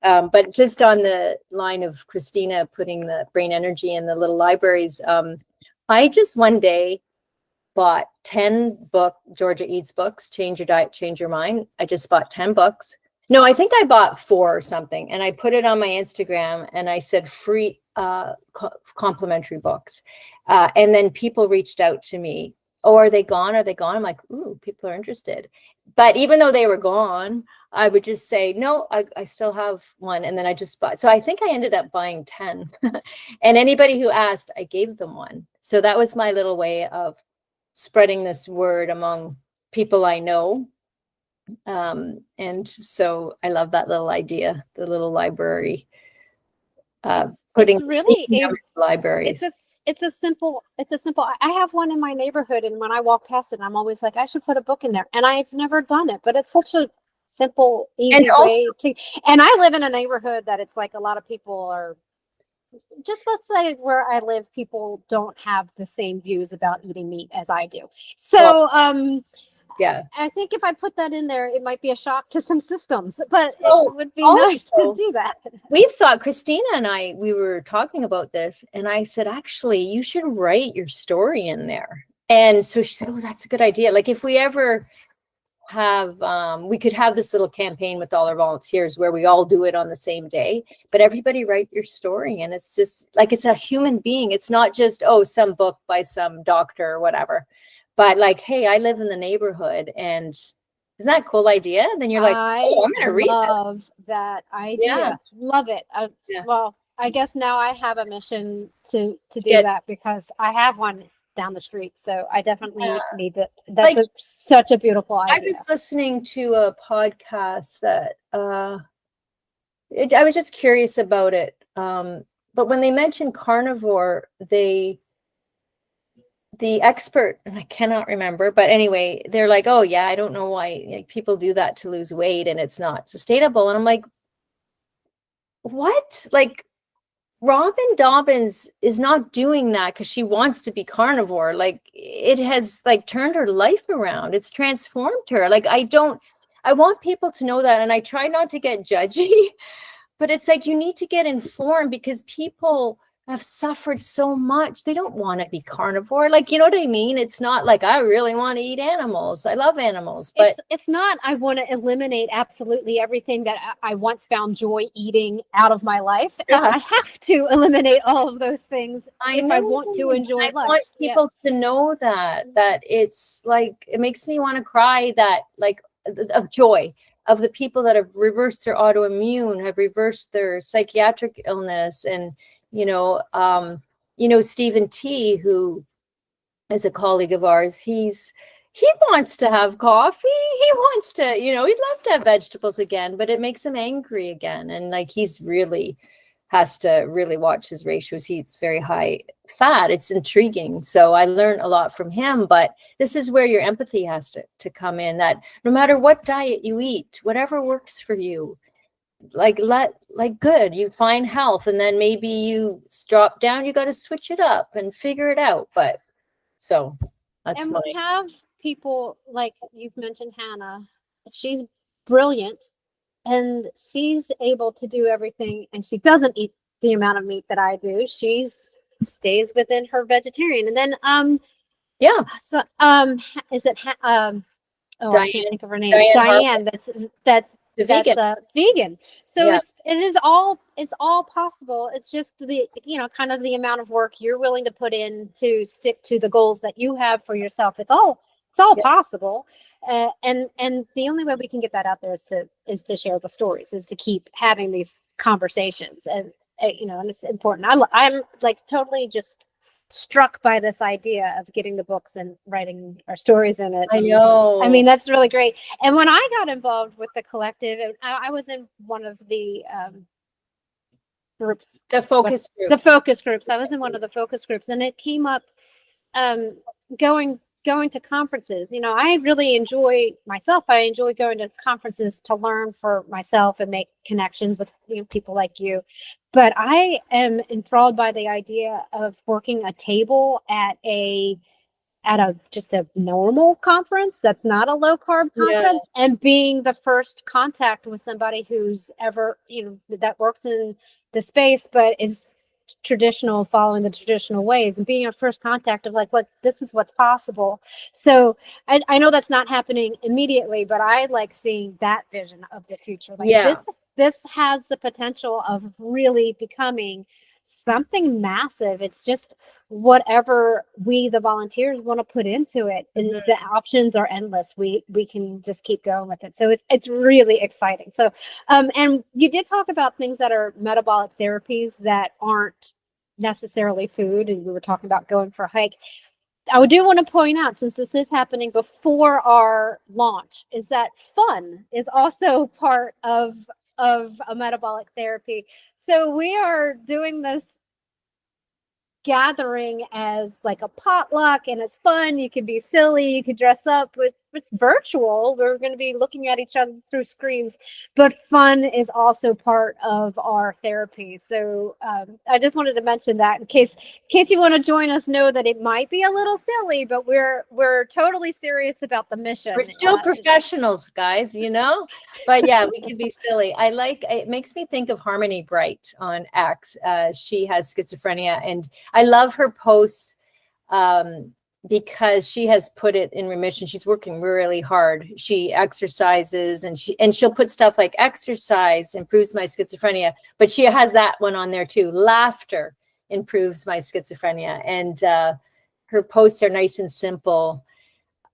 But just on the line of Christina putting the brain energy in the little libraries, I just one day bought 10 Georgia Eats books, Change Your Diet, Change Your Mind. I just bought 10 books. No, I think I bought 4 or something, and I put it on my Instagram, and I said free complimentary books. And then people reached out to me. Oh, are they gone? Are they gone? I'm like, ooh, people are interested. But even though they were gone, I would just say, no, I still have one. And then I just bought. So I think I ended up buying 10. And anybody who asked, I gave them one. So that was my little way of spreading this word among people I know. And so I love that little idea, the little library, putting it's really libraries. It's a simple, I have one in my neighborhood, and when I walk past it, I'm always like, I should put a book in there. And I've never done it, but it's such a simple, easy way to, and I live in a neighborhood that it's like a lot of people are just, let's say where I live, people don't have the same views about eating meat as I do. So, yeah, I think if I put that in there, it might be a shock to some systems, but it would be nice to do that. We thought, Christina and we were talking about this, and I said, actually, you should write your story in there. And so she said, oh, that's a good idea. Like if we ever have, we could have this little campaign with all our volunteers where we all do it on the same day, but everybody write your story. And it's just like, it's a human being. It's not just, oh, some book by some doctor or whatever. But like, hey, I live in the neighborhood, and isn't that a cool idea? Then you're like, oh, I'm going to read it. I love that idea. Yeah. Love it. Well, I guess now I have a mission to do that, because I have one down the street. So I definitely need to. That's such a beautiful idea. I was listening to a podcast that I was just curious about it. But when they mentioned carnivore, they the expert, and I cannot remember, but anyway, they're like, oh yeah, I don't know why like people do that to lose weight and it's not sustainable. And I'm like, what? Like, Robyn Dobbins is not doing that because she wants to be carnivore. Like, it has like turned her life around. It's transformed her. Like, I want people to know that. And I try not to get judgy, but it's like you need to get informed because people have suffered so much. They don't want to be carnivore. Like, you know what I mean? It's not like I really want to eat animals. I love animals, but it's not I want to eliminate absolutely everything that I once found joy eating out of my life. yeah, I have to eliminate all of those things I if know. I want to enjoy I life. want people to know that it's like, it makes me want to cry, that like of joy of the people that have reversed their autoimmune, have reversed their psychiatric illness. And Stephen T, who is a colleague of ours, he wants to have coffee. He wants to, he'd love to have vegetables again, but it makes him angry again. And like, he's really has to really watch his ratios. He's very high fat. It's intriguing. So I learned a lot from him, but this is where your empathy has to come in, that no matter what diet you eat, whatever works for you, good, you find health, and then maybe you drop down, you got to switch it up and figure it out. But so that's and we have people like you've mentioned, Hannah. She's brilliant and she's able to do everything, and she doesn't eat the amount of meat that I do. She stays within her vegetarian. And then so is it Diane, I can't think of her name. Diane, that's vegan. So it's all possible. It's just the kind of the amount of work you're willing to put in to stick to the goals that you have for yourself. It's all possible. And the only way we can get that out there is to share the stories, is to keep having these conversations. And and it's important. I'm like totally just struck by this idea of getting the books and writing our stories in it. I know. I mean, that's really great. And when I got involved with the collective, I was in one of the groups. The focus groups. The focus groups. I was in one of the focus groups, and it came up going to conferences. I really enjoy myself. I enjoy going to conferences to learn for myself and make connections with people like you. But I am enthralled by the idea of working a table at just a normal conference that's not a low carb conference, and being the first contact with somebody who's ever, that works in the space, but is traditional, following the traditional ways, and being a first contact of like, this is what's possible. So I know that's not happening immediately, but I like seeing that vision of the future. Like this has the potential of really becoming something massive. It's just whatever we, the volunteers, want to put into it. The options are endless. We can just keep going with it. So it's really exciting. So and you did talk about things that are metabolic therapies that aren't necessarily food, and we were talking about going for a hike. I do want to point out, since this is happening before our launch, is that fun is also part of a metabolic therapy. So we are doing this gathering as like a potluck, and it's fun. You can be silly, you can dress up, but it's virtual. We're going to be looking at each other through screens, but fun is also part of our therapy. So I just wanted to mention that in case you want to join us, know that it might be a little silly, but we're totally serious about the mission. We're still professionals, guys, but yeah, we can be silly. It makes me think of Harmony Bright on X. She has schizophrenia, and I love her posts because she has put it in remission. She's working really hard. She exercises, and she'll put stuff like exercise improves my schizophrenia, but she has that one on there too. Laughter improves my schizophrenia. And her posts are nice and simple.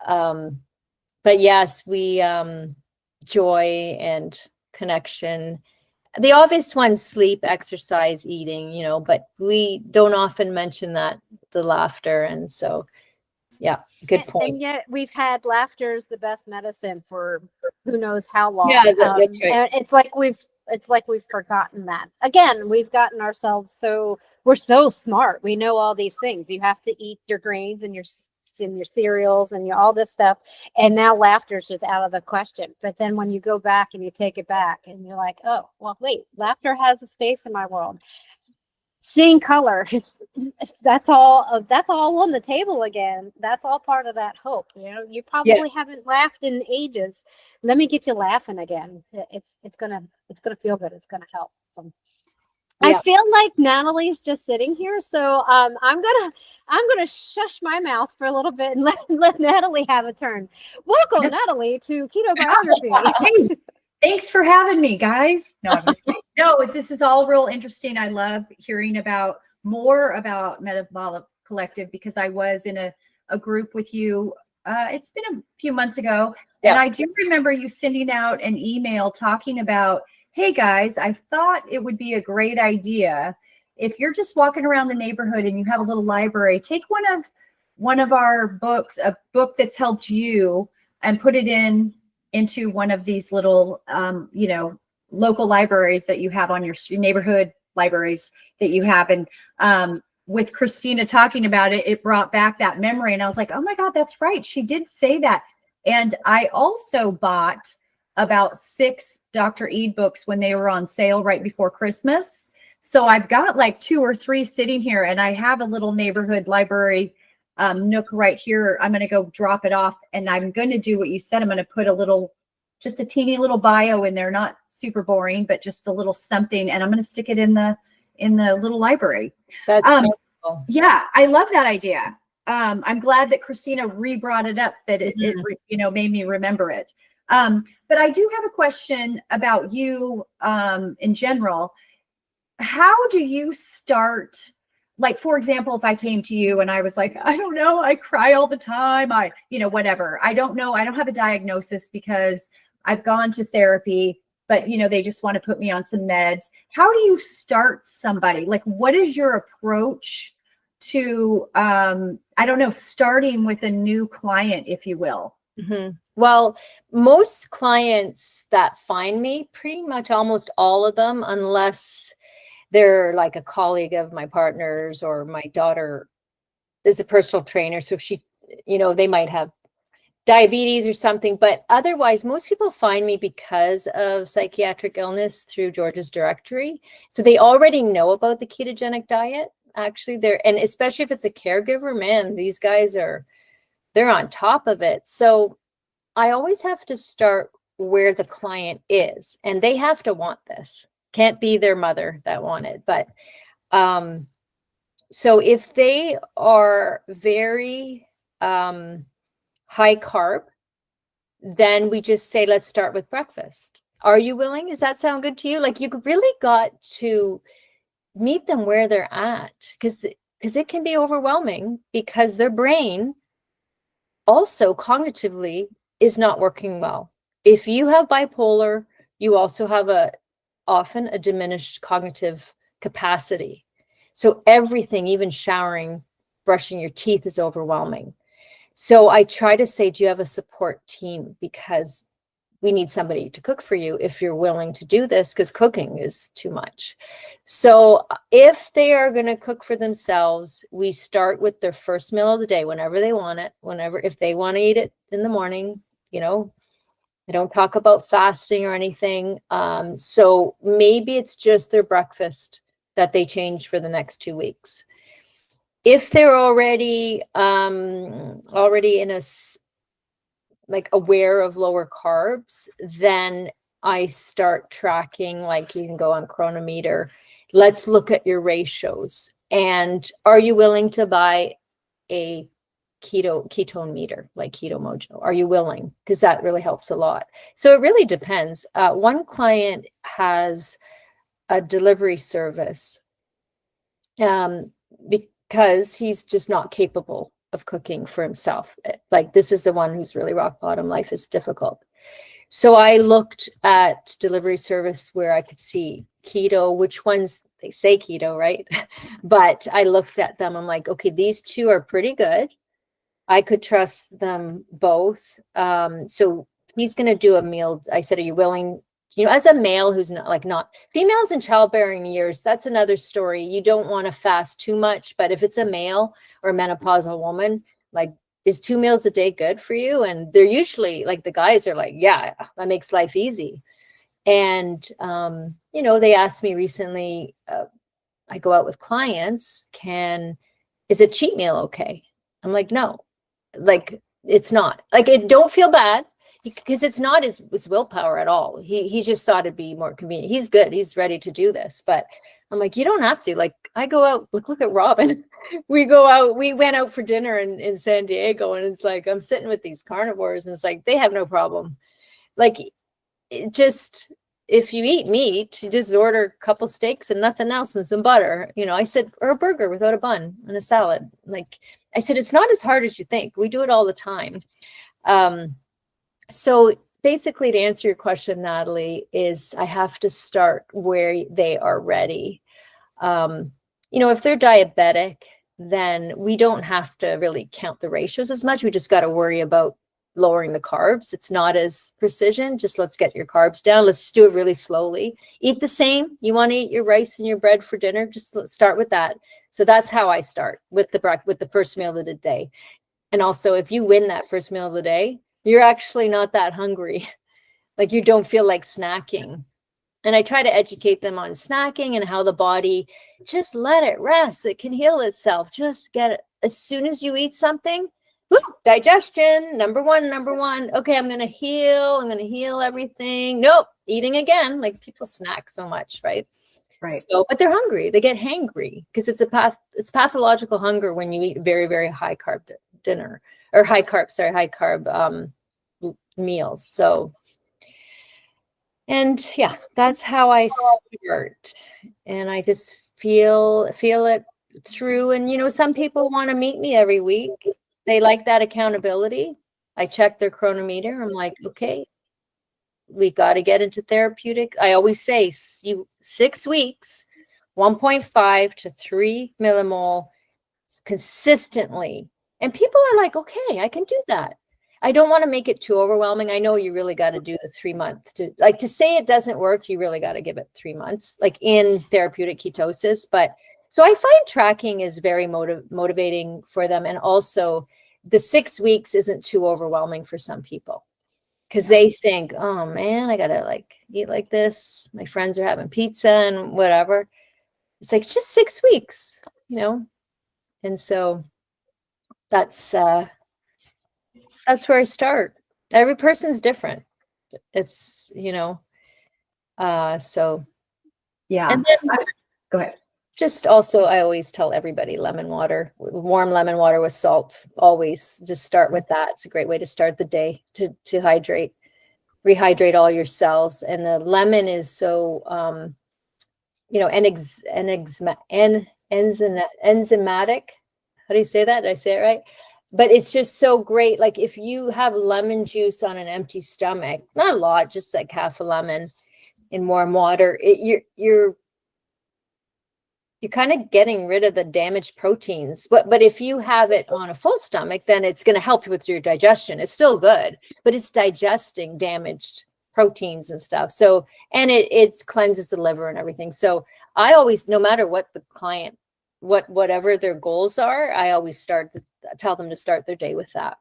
But yes, we joy and connection. The obvious ones: sleep, exercise, eating, but we don't often mention that, the laughter. And so, yeah, good point. And yet we've had laughter is the best medicine for who knows how long. Yeah, that's right. And it's like we've forgotten that. Again, we've gotten ourselves so we're so smart. We know all these things. You have to eat your grains and your cereals and all this stuff. And now laughter is just out of the question. But then when you go back and you take it back and you're like, oh, well, wait, laughter has a space in my world. Seeing color, that's all on the table again. That's all part of that hope. You probably haven't laughed in ages. Let me get you laughing again. It's gonna feel good. It's gonna help. So I feel like Natalie's just sitting here, so I'm gonna shush my mouth for a little bit and let Natalie have a turn. Welcome, Natalie, to Ketobiography. Hey, thanks for having me, guys. No, I'm just kidding. No, this is all real interesting. I love hearing more about Metabolic Collective because I was in a group with you. It's been a few months ago, and I do remember you sending out an email talking about, hey guys, I thought it would be a great idea if you're just walking around the neighborhood and you have a little library, take one of our books, a book that's helped you, and put it into one of these little local libraries that you have on your neighborhood libraries that you have. And with Christina talking about it, it brought back that memory, and I was like, oh my God, that's right, she did say that. And I also bought about 6 Dr. Ede books when they were on sale right before Christmas. So I've got like 2 or 3 sitting here, and I have a little neighborhood library nook right here. I'm going to go drop it off, and I'm going to do what you said. I'm going to put just a teeny little bio in there, not super boring, but just a little something. And I'm going to stick it in the little librry. That's wonderful. Yeah, I love that idea. I'm glad that Christina brought it up, that it made me remember it. But I do have a question about you in general. How do you start? Like, for example, if I came to you and I was like, I don't know, I cry all the time. Whatever. I don't know. I don't have a diagnosis because I've gone to therapy, but they just want to put me on some meds. How do you start somebody? Like, what is your approach to, starting with a new client, if you will? Mm-hmm. Well, most clients that find me, pretty much almost all of them, unless they're like a colleague of my partner's, or my daughter is a personal trainer. So if she, they might have diabetes or something, but otherwise, most people find me because of psychiatric illness through George's directory. So they already know about the ketogenic diet. Actually, and especially if it's a caregiver, man, these guys they're on top of it. So I always have to start where the client is, and they have to want this. Can't be their mother that want it. But so if they are very high carb, then we just say, let's start with breakfast. Are you willing? Does that sound good to you? Like, you really got to meet them where they're at, because it can be overwhelming, because their brain also cognitively is not working well. If you have bipolar, you also have often a diminished cognitive capacity. So everything, even showering, brushing your teeth, is overwhelming. So I try to say, do you have a support team? Because we need somebody to cook for you if you're willing to do this, because cooking is too much. So if they are going to cook for themselves, we start with their first meal of the day, whenever they want it, if they want to eat it in the morning, I don't talk about fasting or anything. So maybe it's just their breakfast that they change for the next 2 weeks. If they're already in aware of lower carbs, then I start tracking, like, you can go on Chronometer. Let's look at your ratios. And are you willing to buy a ketone meter like Keto Mojo? Are you willing? Because that really helps a lot. So it really depends. One client has a delivery service because he's just not capable of cooking for himself. Like, this is the one who's really rock bottom. Life is difficult. So I looked at delivery service where I could see keto, which ones they say keto, right? But I looked at them. I'm like, okay, these 2 are pretty good. I could trust them both. So he's going to do a meal. I said, are you willing you know, as a male who's not females in childbearing years, that's another story. You don't want to fast too much, but if it's a male or a menopausal woman, like, is 2 meals a day good for you? And they're usually like, the guys are like, yeah, that makes life easy. And, you know, they asked me recently, I go out with clients, is a cheat meal okay? I'm like, no, like, it's not. Like, don't feel bad, because it's not his willpower at all. He's just thought it'd be more convenient. He's good. He's ready to do this. But I'm like, you don't have to. Like, I go out, look at Robyn. We went out for dinner in San Diego, and it's like, I'm sitting with these carnivores, and it's like, they have no problem. Like, it just, if you eat meat, you just order a couple steaks and nothing else and some butter. You know, I said, or a burger without a bun and a salad. Like I said, it's not as hard as you think. We do it all the time. So basically, to answer your question, Natalie, is I have to start where they are ready. You know, if they're diabetic, then we don't have to really count the ratios as much. We just got to worry about lowering the carbs. It's not as precision. Just let's get your carbs down. Let's just do it really slowly. Eat the same. You want to eat your rice and your bread for dinner, just start with that. So that's how I start, with the first meal of the day. And also, if you win that first meal of the day, you're actually not that hungry. Like, you don't feel like snacking. And I try to educate them on snacking and how the body, just let it rest. It can heal itself. Just get it. As soon as you eat something, woo, digestion, number one. Okay, I'm going to heal everything. Nope, eating again. Like, people snack so much, right? Right. So, but they're hungry. They get hangry because it's pathological hunger when you eat very, very high carb dinner, or high carb meals. So, and yeah, that's how I start. And I just feel it through. And, you know, some people want to meet me every week. They like that accountability. I check their chronometer. I'm like, okay, we got to get into therapeutic. I always say 6 weeks, 1.5 to 3 millimole consistently. And people are like, okay, I can do that. I don't want to make it too overwhelming. I know you really got to do the 3 month to say it doesn't work. You really got to give it 3 months, like in therapeutic ketosis. But so I find tracking is very motivating for them. And also the 6 weeks isn't too overwhelming for some people, because they think, oh man, I got to like eat like this. My friends are having pizza and whatever. It's like, just 6 weeks, you know? And so that's where I start. Every person's different. It's, you know, so. Yeah. And then, go ahead. Just also, I always tell everybody, lemon water, warm lemon water with salt, always just start with that. It's a great way to start the day, to rehydrate all your cells. And the lemon is so, you know, enzymatic. How do you say that? Did I say it right? But it's just so great. Like, if you have lemon juice on an empty stomach, not a lot, just like half a lemon in warm water, you're kind of getting rid of the damaged proteins. But if you have it on a full stomach, then it's going to help you with your digestion. It's still good, but it's digesting damaged proteins and stuff. So, and it cleanses the liver and everything. So I always, no matter what the client, whatever their goals are, I always tell them to start their day with that.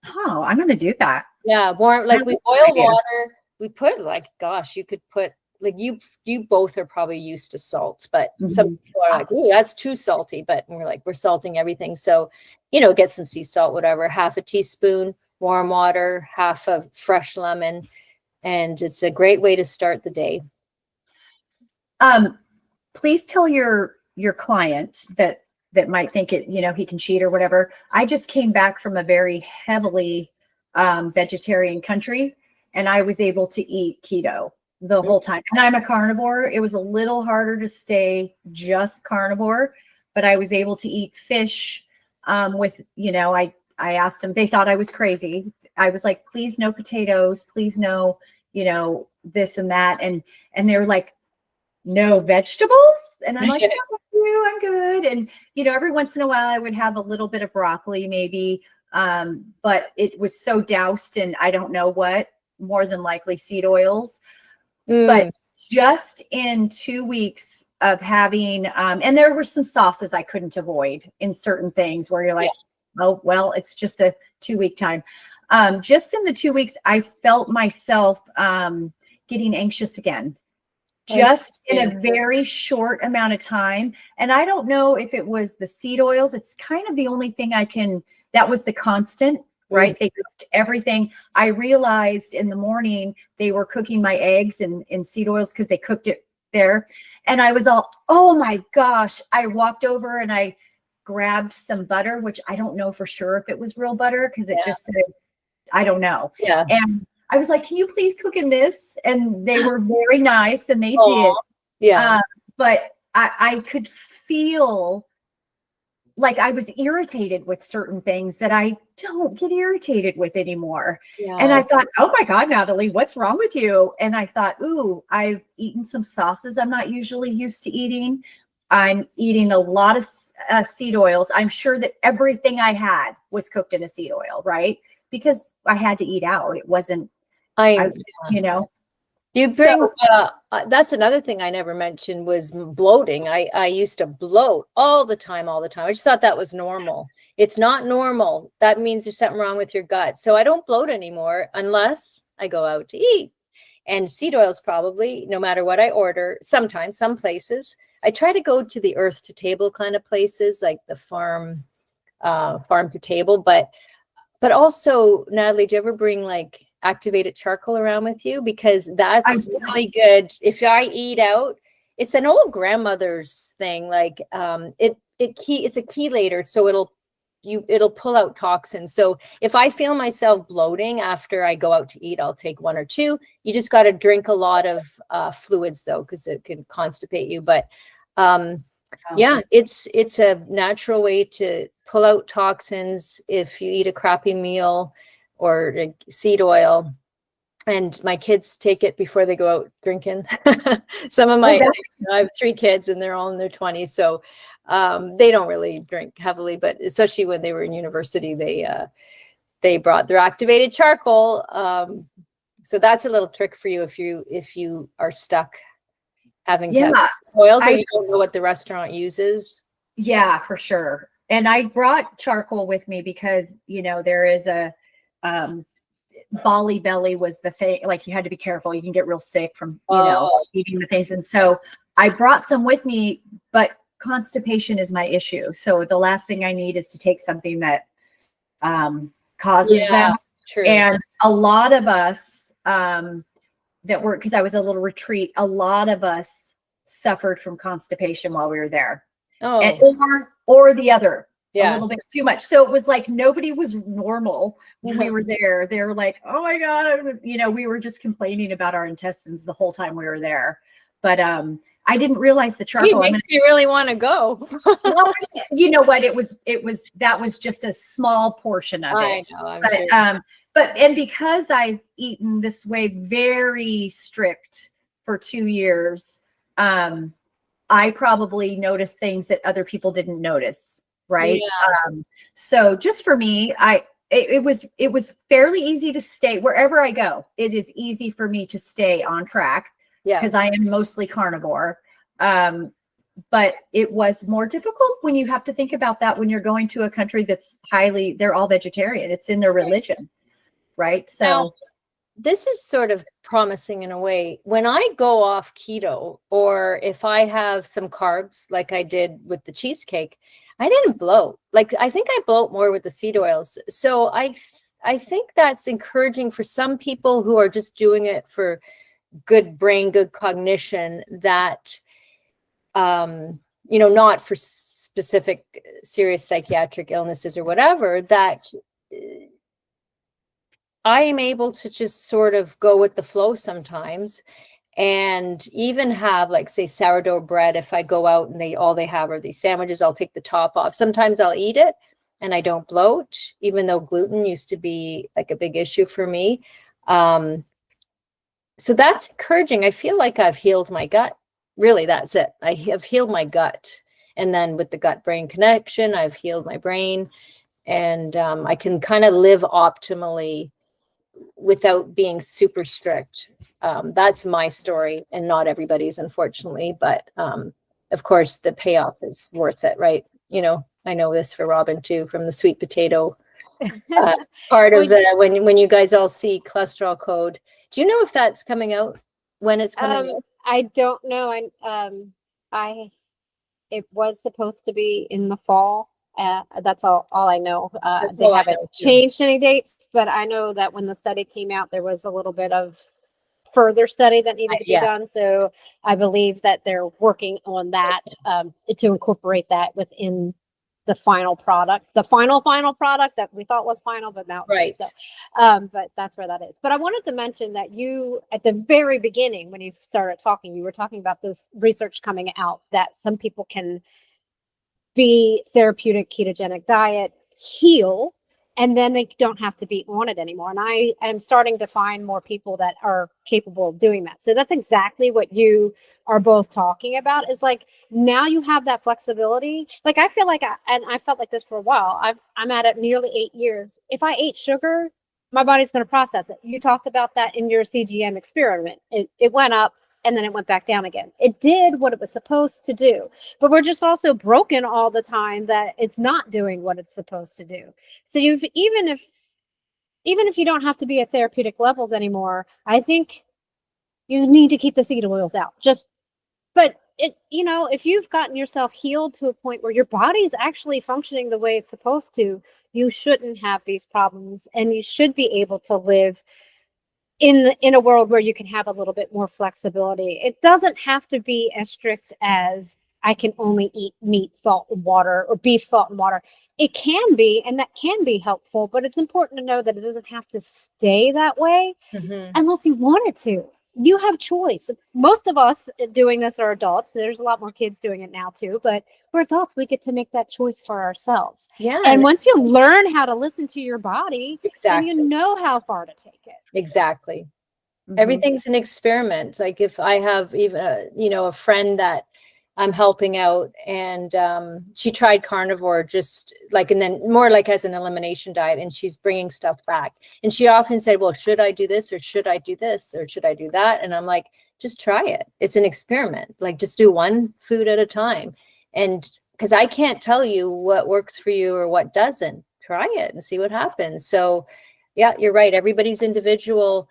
Oh, I'm going to do that. Yeah. Warm, like we boil water. We put, like, gosh, you could put, like, you both are probably used to salt, but some people are like, ooh, that's too salty. But we're salting everything. So, you know, get some sea salt, whatever, half a teaspoon, warm water, half of fresh lemon. And it's a great way to start the day. Please tell your client that might think it, you know, he can cheat or whatever. I just came back from a very heavily vegetarian country, and I was able to eat keto the whole time. And I'm a carnivore. It was a little harder to stay just carnivore, but I was able to eat fish with, you know, I asked them, they thought I was crazy. I was like, please no potatoes, please no, you know, this and that. And they were like, no vegetables? And I'm like, no, I'm good. And, you know, every once in a while I would have a little bit of broccoli maybe, but it was so doused in, I don't know what, more than likely seed oils. But just in 2 weeks of having, and there were some sauces I couldn't avoid in certain things where you're like, oh, well, it's just a 2 week time. Just in the 2 weeks, I felt myself getting anxious again, just in a very short amount of time. And I don't know if it was the seed oils. It's kind of the only thing that was the constant, right? They cooked everything. I realized in the morning they were cooking my eggs in seed oils because they cooked it there. And I was all, oh my gosh. I walked over and I grabbed some butter, which I don't know for sure if it was real butter because it just said, I don't know. Yeah. And I was like, can you please cook in this? And they were very nice and they did. Yeah. But I could feel like I was irritated with certain things that I don't get irritated with anymore. Yeah. And I thought, oh my God, Natalie, what's wrong with you? And I thought, ooh, I've eaten some sauces I'm not usually used to eating. I'm eating a lot of seed oils. I'm sure that everything I had was cooked in a seed oil, right? Because I had to eat out. It wasn't, you know. You bring, that's another thing I never mentioned was bloating. I used to bloat all the time. I just thought that was normal. It's not normal. That means there's something wrong with your gut. So I don't bloat anymore unless I go out to eat. And seed oils probably, no matter what I order, sometimes, some places, I try to go to the earth to table kind of places like the farm to table. But also, Natalie, do you ever bring like activated charcoal around with you? Because that's really good. If I eat out, it's an old grandmother's thing. Like it's a chelator, so it'll pull out toxins. So if I feel myself bloating after I go out to eat, I'll take 1 or 2. You just got to drink a lot of fluids though, because it can constipate you. But yeah, it's a natural way to pull out toxins if you eat a crappy meal or seed oil. And my kids take it before they go out drinking. Some of I have 3 kids and they're all in their 20s. So they don't really drink heavily, but especially when they were in university, they brought their activated charcoal. So that's a little trick for you if you are stuck having to have oils or you don't know what the restaurant uses. Yeah, for sure. And I brought charcoal with me because, you know, there is a Bali belly was the thing. Like you had to be careful. You can get real sick from, you know, eating the things. And so I brought some with me, but constipation is my issue. So the last thing I need is to take something that causes that. True. And a lot of us that were, because I was a little retreat, a lot of us suffered from constipation while we were there. Or the other. A little bit too much. So it was like nobody was normal when we were there. They were like, oh my God, you know, we were just complaining about our intestines the whole time we were there. But I didn't realice the charcoal. It makes me really want to go. Well, you know what? That was just a small portion of it. I know, and because I've eaten this way very strict for 2 years, I probably noticed things that other people didn't notice. Right. Yeah. So just for me, it was fairly easy to stay wherever I go. It is easy for me to stay on track because I am mostly carnivore. But it was more difficult when you have to think about that when you're going to a country that's they're all vegetarian. It's in their religion. Right. So now, this is sort of promising in a way. When I go off keto, or if I have some carbs, like I did with the cheesecake, I didn't bloat. Like, I think I bloat more with the seed oils. So I think that's encouraging for some people who are just doing it for good brain, good cognition, that, you know, not for specific serious psychiatric illnesses or whatever, that I am able to just sort of go with the flow sometimes. And even have, like, say, sourdough bread. If I go out and all they have are these sandwiches, I'll take the top off. Sometimes I'll eat it and I don't bloat, even though gluten used to be like a big issue for me. So that's encouraging. I feel like I've healed my gut. Really, that's it. I have healed my gut. And then with the gut-brain connection, I've healed my brain. And I can kind of live optimally without being super strict. That's my story, and not everybody's, unfortunately, but of course the payoff is worth it, right? You know, I know this for Robyn too, from the sweet potato part Well, of the, when you guys all see cholesterol code. Do you know if that's coming out, when it's coming out? I don't know. I it was supposed to be in the fall. That's all I know. That's They all I haven't know, too. changed any dates, but I know that when the study came out, there was a little bit of further study that needed to be Yeah. done. So I believe that they're working on that to incorporate that within the final product, the final product that we thought was final, but now Right. so but that's where that is. But I wanted to mention that you, at the very beginning, when you started talking, you were talking about this research coming out that some people can be therapeutic ketogenic diet, heal, and then they don't have to be on it anymore. And I am starting to find more people that are capable of doing that. So that's exactly what you are both talking about, is like, now you have that flexibility. Like, I feel like, I felt like this for a while. I'm at it nearly 8 years. If I ate sugar, my body's going to process it. You talked about that in your CGM experiment. It went up and then it went back down again. It did what it was supposed to do, but we're just also broken all the time that it's not doing what it's supposed to do. So even if you don't have to be at therapeutic levels anymore, I think you need to keep the seed oils out. But if you've gotten yourself healed to a point where your body's actually functioning the way it's supposed to, you shouldn't have these problems, and you should be able to live in a world where you can have a little bit more flexibility. It doesn't have to be as strict as I can only eat meat, salt, and water, or beef, salt, and water. It can be, and that can be helpful, but it's important to know that it doesn't have to stay that way unless you want it to. You have choice. Most of us doing this are adults. There's a lot more kids doing it now too, but we're adults. We get to make that choice for ourselves. Yeah. And once you learn how to listen to your body, Exactly. then you know how far to take it. Exactly. Everything's an experiment. Like, if I have even a friend that I'm helping out, and she tried carnivore, just like, and then more like as an elimination diet, and she's bringing stuff back. And she often said, well, should I do this, or should I do this, or should I do that? And I'm like, just try it. It's an experiment. Like, just do one food at a time. And because I can't tell you what works for you or what doesn't. Try it and see what happens. So yeah, you're right. Everybody's individual.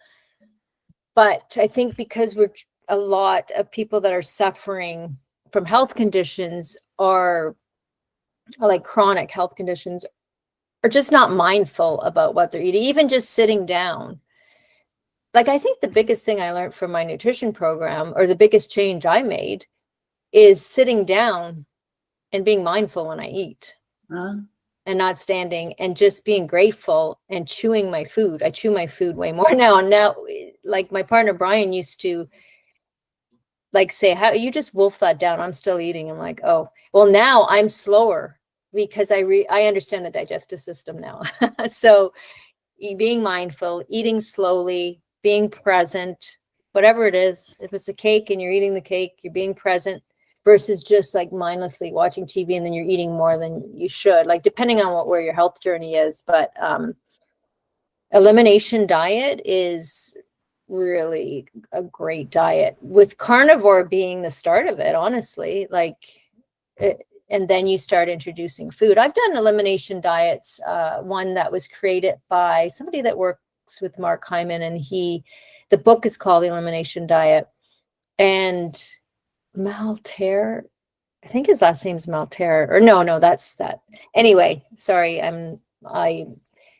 But I think because we're a lot of people that are suffering from health conditions, or like chronic health conditions, are just not mindful about what they're eating, even just sitting down. Like, I think the biggest thing I learned from my nutrition program, or the biggest change I made, is sitting down and being mindful when I eat. And not standing, and just being grateful and chewing my food. I chew my food way more now. And now, like, my partner Brian used to like say, how you just wolf that down, I'm still eating. I'm like, oh, well, now I'm slower because I understand the digestive system now. So being mindful, eating slowly, being present, whatever it is. If it's a cake and you're eating the cake, you're being present, versus just like mindlessly watching TV and then you're eating more than you should, like depending on where your health journey is. But elimination diet is really a great diet, with carnivore being the start of it, honestly. And then you start introducing food. I've done elimination diets, one that was created by somebody that works with Mark Hyman, and the book is called The Elimination Diet. And Malter, I think his last name's Malter, or no, that's that. Anyway, sorry,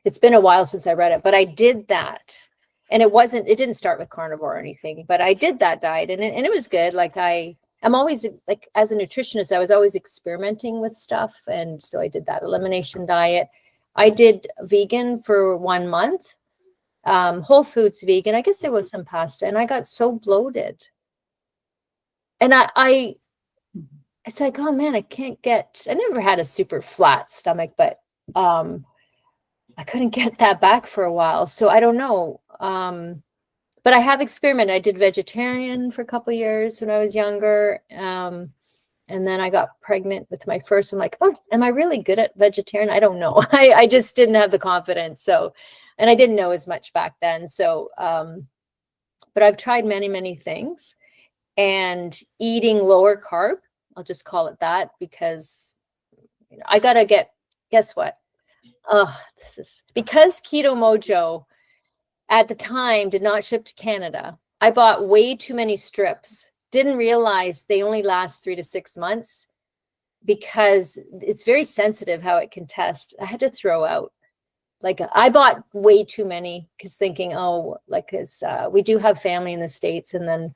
it's been a while since I read it, but I did that. And it didn't start with carnivore or anything, but I did that diet, and it was good. Like, I'm always, like, as a nutritionist, I was always experimenting with stuff. And so I did that elimination diet. I did vegan for 1 month, whole foods vegan. I guess there was some pasta, and I got so bloated. And it's like, oh man, I never had a super flat stomach, but I couldn't get that back for a while. So I don't know. But I have experimented. I did vegetarian for a couple of years when I was younger. And then I got pregnant with my first. I'm like, oh, am I really good at vegetarian? I don't know. I just didn't have the confidence. So And I didn't know as much back then. So, but I've tried many, many things, and eating lower carb, I'll just call it that, because I got to guess what? Oh, this is because Keto Mojo at the time did not ship to Canada. I bought way too many strips. Didn't realize they only last 3 to 6 months, because it's very sensitive how it can test. I had to throw out. Like, I bought way too many, because thinking, oh, like, because we do have family in the States, and then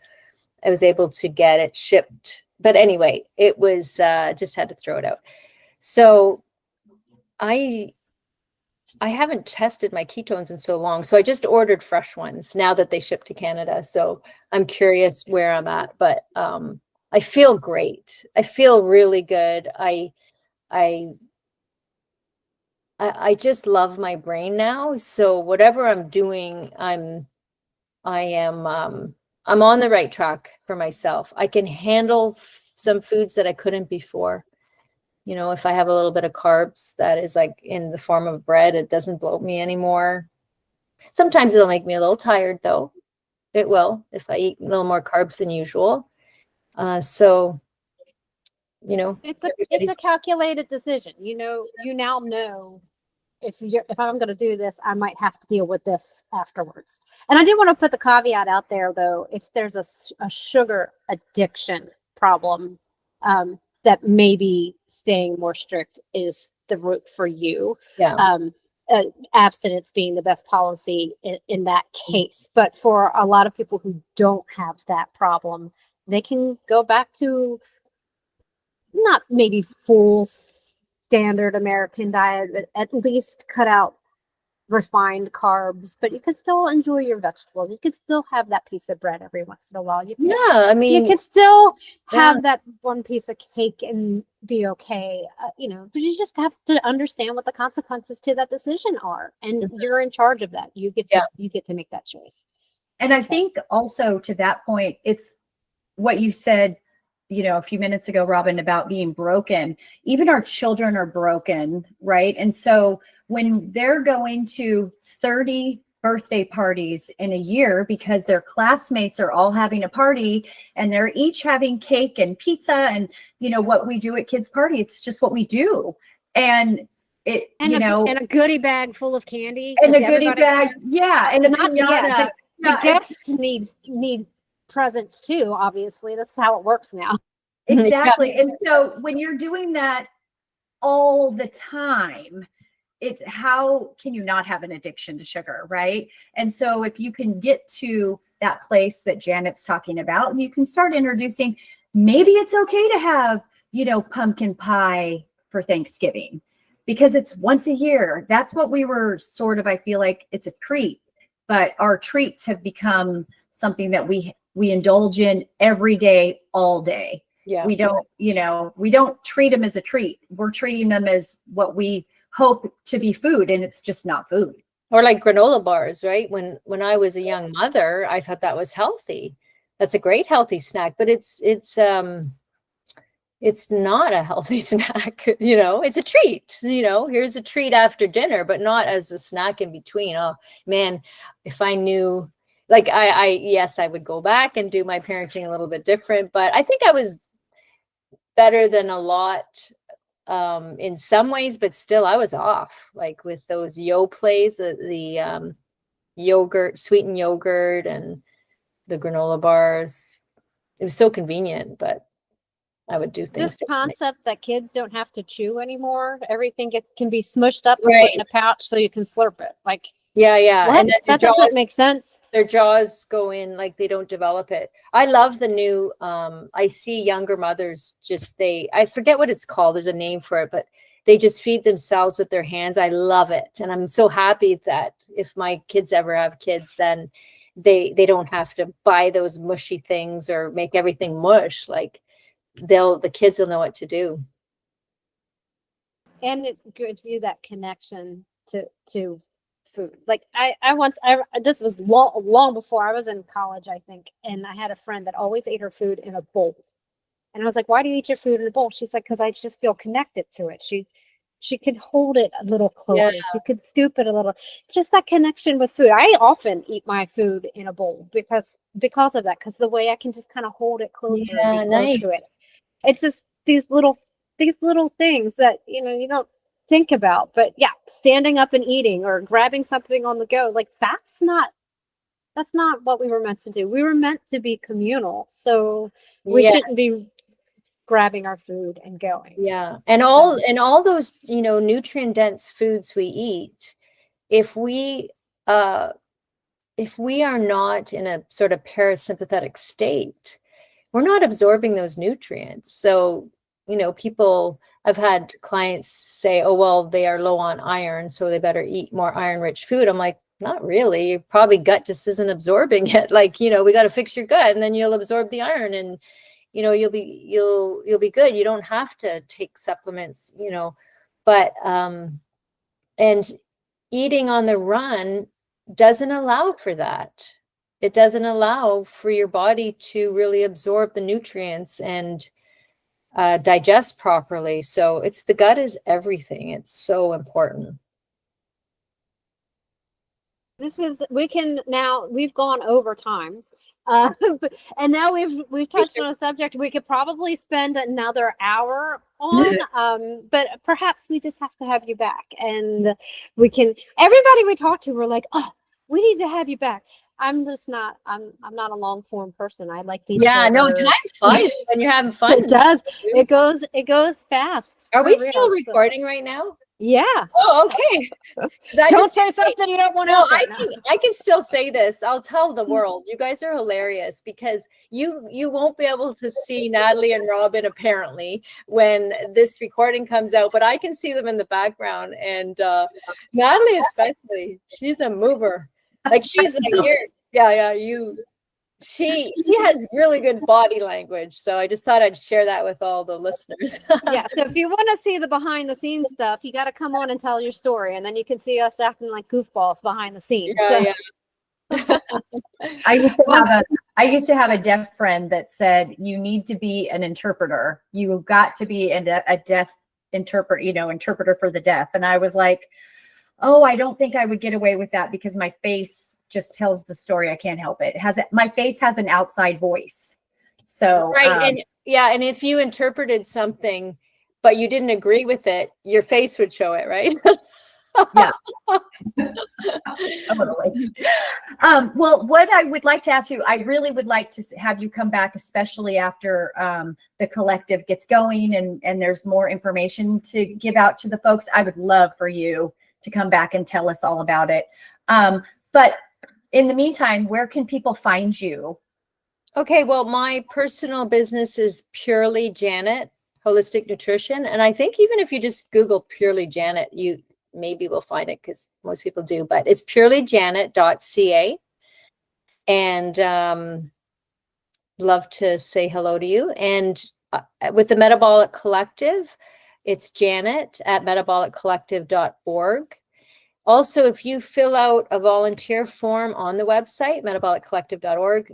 I was able to get it shipped. But anyway, it was just had to throw it out. So I haven't tested my ketones in so long. So I just ordered fresh ones now that they ship to Canada. So I'm curious where I'm at, but I feel great. I feel really good. I just love my brain now. So whatever I'm doing, I'm on the right track for myself. I can handle some foods that I couldn't before. You know, if I have a little bit of carbs that is like in the form of bread, it doesn't bloat me anymore. Sometimes it'll make me a little tired, though. It will, if I eat a little more carbs than usual. So, you know, It's a calculated decision. You now know if I'm going to do this, I might have to deal with this afterwards. And I do want to put the caveat out there, though, if there's a sugar addiction problem, that maybe staying more strict is the route for you. Yeah. Abstinence being the best policy in that case. But for a lot of people who don't have that problem, they can go back to not maybe full standard American diet, but at least cut out refined carbs. But you can still enjoy your vegetables. You can still have that piece of bread every once in a while. I mean, you can still have that one piece of cake and be okay. But you just have to understand what the consequences to that decision are, and you're in charge of that. You get to make that choice. And I think also to that point, it's what you said, a few minutes ago, Robyn, about being broken. Even our children are broken, right? And so when they're going to 30 birthday parties in a year because their classmates are all having a party and they're each having cake and pizza and, what we do at kids' party, it's just what we do. And a goodie bag full of candy. And a goodie bag. Yeah. And the guests need presents too, obviously. This is how it works now. Exactly. And so when you're doing that all the time, it's how can you not have an addiction to sugar, right? And so if you can get to that place that Janet's talking about, and you can start introducing, maybe it's okay to have, pumpkin pie for Thanksgiving because it's once a year. That's what we were sort of, I feel like it's a treat, but our treats have become something that we indulge in every day, all day. Yeah. We don't treat them as a treat. We're treating them as what we hope to be food, and it's just not food. Or like granola bars, right? When I was a young mother, I thought that was healthy. That's a great healthy snack, but it's not a healthy snack. It's a treat. Here's a treat after dinner, but not as a snack in between. Oh man, if I knew, like I would go back and do my parenting a little bit different, but I think I was better than a lot in some ways, but still I was off, like with those plays, the yogurt, sweetened yogurt and the granola bars. It was so convenient, but I would do things. This concept that kids don't have to chew anymore, everything can be smushed up and put in a pouch so you can slurp it. Like, yeah. What? And that doesn't make sense. Their jaws go in, like they don't develop it. I love the new, I see younger mothers I forget what it's called. There's a name for it, but they just feed themselves with their hands. I love it. And I'm so happy that if my kids ever have kids, then they don't have to buy those mushy things or make everything mush. Like the kids will know what to do. And it gives you that connection to food. Like this was long before I was in college, I think. And I had a friend that always ate her food in a bowl. And I was like, why do you eat your food in a bowl? She's like, because I just feel connected to it. she could hold it a little Yeah. closer. She could scoop it a little. Just that connection with food. I often eat my food in a bowl because of that. Because the way I can just kind of hold it closer and Yeah, be close nice. to it. It's just these little things that you don't think about. But yeah, standing up and eating or grabbing something on the go, like that's not what we were meant to do. We were meant to be communal. So we Yeah. shouldn't be grabbing our food and going. Yeah. And all those, nutrient dense foods we eat, if we are not in a sort of parasympathetic state, we're not absorbing those nutrients. So, I've had clients say, oh, well, they are low on iron, so they better eat more iron rich food. I'm like, not really. Your probably gut just isn't absorbing it. Like, we got to fix your gut and then you'll absorb the iron and, you'll be good. You don't have to take supplements, but, and eating on the run doesn't allow for that. It doesn't allow for your body to really absorb the nutrients and digest properly. So the gut is everything. It's so important. We've gone over time. And now we've touched on a subject we could probably spend another hour on, but perhaps we just have to have you back, and everybody we talk to, we're like, oh, we need to have you back. I'm not a long form person. I like these. Yeah, no, time flies when you're having fun. It does. It goes fast. Are we still recording right now? Yeah. Oh, okay. Don't say something you don't want to. No, I can still say this. I'll tell the world. You guys are hilarious because you won't be able to see Natalie and Robyn apparently when this recording comes out, but I can see them in the background. And Natalie especially, she's a mover. Like she's like she has really good body language. So I just thought I'd share that with all the listeners. Yeah. So if you want to see the behind the scenes stuff, you got to come on and tell your story. And then you can see us acting like goofballs behind the scenes. Yeah. I used to have a deaf friend that said, you need to be an interpreter. You got to be a deaf interpreter for the deaf. And I was like, oh, I don't think I would get away with that because my face just tells the story. I can't help it. My face has an outside voice. So right. And if you interpreted something, but you didn't agree with it, your face would show it, right? Yeah. Totally. Well, what I would like to ask you, I really would like to have you come back, especially after the collective gets going and there's more information to give out to the folks. I would love for you to come back and tell us all about it. But in the meantime, where can people find you? Okay, well, my personal business is Purely Janet Holistic Nutrition. And I think even if you just Google Purely Janet, you maybe will find it because most people do, but it's purelyjanet.ca. And love to say hello to you. And with the Metabolic Collective, it's Janet at metaboliccollective.org. Also, if you fill out a volunteer form on the website, metaboliccollective.org,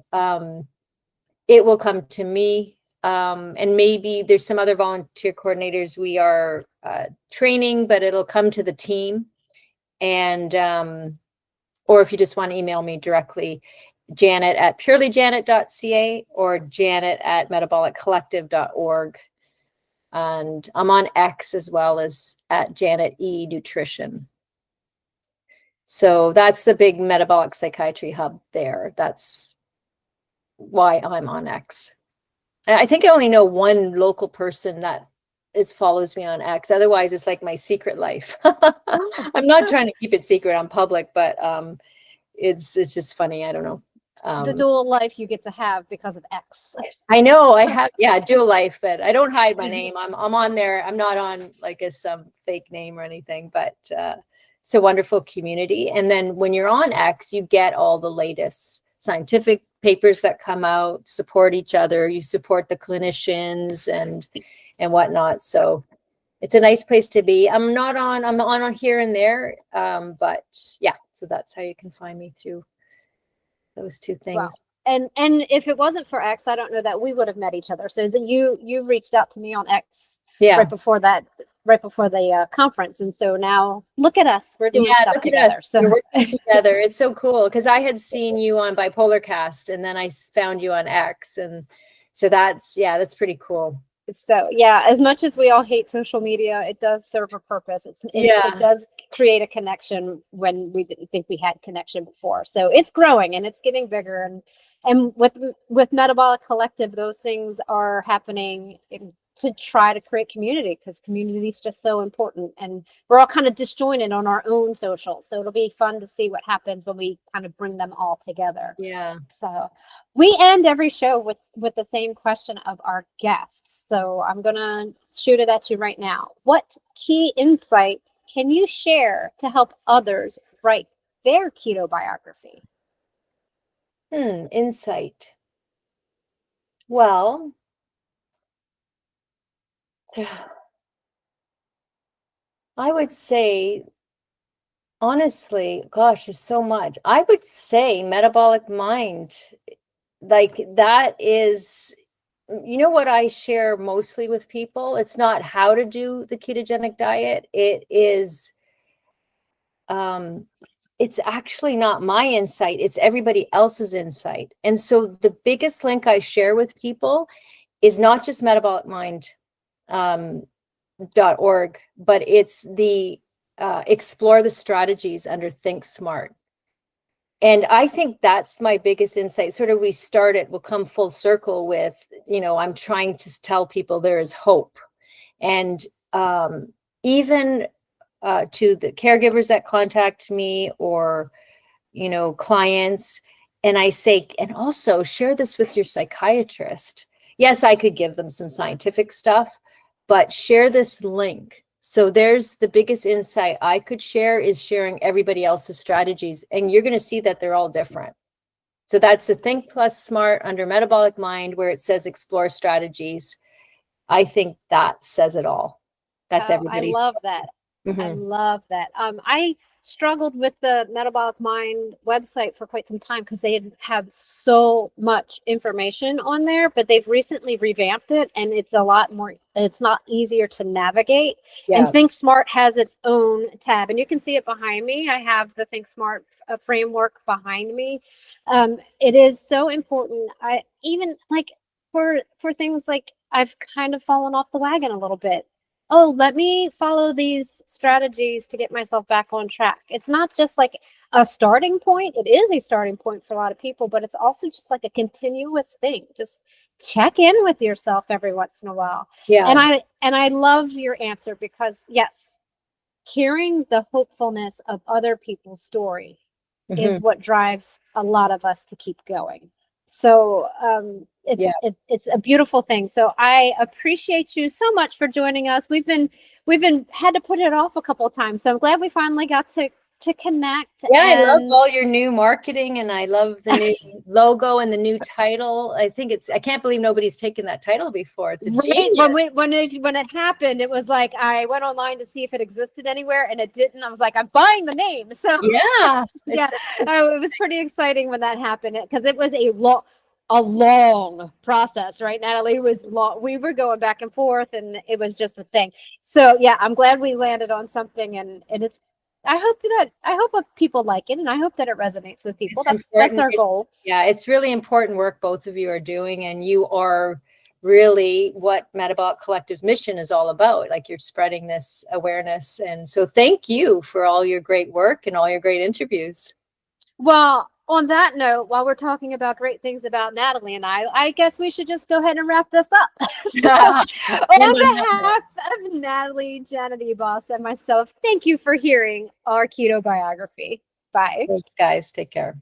it will come to me. And maybe there's some other volunteer coordinators we are training, but it'll come to the team. And, or if you just want to email me directly, Janet at purelyjanet.ca or Janet at metaboliccollective.org. And I'm on X as well as at Janet E Nutrition. So that's the big metabolic psychiatry hub there. That's why I'm on X. And I think I only know one local person that follows me on X. Otherwise, it's like my secret life. I'm not trying to keep it secret on public, but it's just funny. I don't know. The dual life you get to have because of X. I know I have, dual life, but I don't hide my name. I'm on there. I'm not on like some fake name or anything, but it's a wonderful community. And then when you're on X, you get all the latest scientific papers that come out, support each other. You support the clinicians and whatnot. So it's a nice place to be. I'm on here and there. But yeah, so that's how you can find me through those two things. Wow. And if it wasn't for X, I don't know that we would have met each other. So you reached out to me on X right before that right before the conference. And so now look at us, we're doing stuff look at together. us. So We're working together. It's so cool because I had seen you on Bipolar Cast, and then I found you on X, and so that's pretty cool. So yeah, as much as we all hate social media, it does serve a purpose. It does create a connection when we didn't think we had connection before. So it's growing and it's getting bigger. And with Metabolic Collective, those things are happening to try to create community, because community is just so important. And we're all kind of disjointed on our own socials. So it'll be fun to see what happens when we kind of bring them all together. Yeah. So we end every show with the same question of our guests. So I'm going to shoot it at you right now. What key insight can you share to help others write their keto biography? Insight. Well, I would say, honestly, gosh, there's so much. I would say metabolic mind, like that is, what I share mostly with people. It's not how to do the ketogenic diet. It is, it's actually not my insight. It's everybody else's insight. And so the biggest link I share with people is not just metabolicmind.org, but it's the explore the strategies under Think Smart. And I think that's my biggest insight. Sort of we'll come full circle with, I'm trying to tell people there is hope. And even to the caregivers that contact me or, clients, and I say, and also share this with your psychiatrist. Yes, I could give them some scientific stuff, but share this link. So there's the biggest insight I could share is sharing everybody else's strategies. And you're going to see that they're all different. So that's the Think Plus Smart under Metabolic Mind, where it says explore strategies. I think that says it all. That's everybody's. I love that. Mm-hmm. I love that. I struggled with the Metabolic Mind website for quite some time because they have so much information on there, but they've recently revamped it and it's it's not easier to navigate. Yeah. And Think Smart has its own tab, and you can see it behind me. I have the Think Smart framework behind me. It is so important. I even like for things like I've kind of fallen off the wagon a little bit. Oh, let me follow these strategies to get myself back on track. It's not just like a starting point. It is a starting point for a lot of people, but it's also just like a continuous thing. Just check in with yourself every once in a while. Yeah. And I love your answer because yes, hearing the hopefulness of other people's story is what drives a lot of us to keep going. So it's a beautiful thing. So I appreciate you so much for joining us. We've had to put it off a couple of times. So I'm glad we finally got to connect. Yeah, I love all your new marketing, and I love the new logo and the new title. I can't believe nobody's taken that title before. It's a genius. When it happened, it was like I went online to see if it existed anywhere, and it didn't. I was like, I'm buying the name. So yeah, it was pretty exciting when that happened because it was a long process, right, Natalie? It was long. We were going back and forth, and it was just a thing. So yeah, I'm glad we landed on something, and it's. I hope people like it, and I hope that it resonates with people. That's our goal. It's really important work both of you are doing, and you are really what Metabolic Collective's mission is all about. Like you're spreading this awareness, and so thank you for all your great work and all your great interviews. Well, on that note, while we're talking about great things about Natalie and I guess we should just go ahead and wrap this up. So, on behalf of Natalie, Janet Ebos, and myself, thank you for hearing our keto biography. Bye. Thanks, guys. Take care.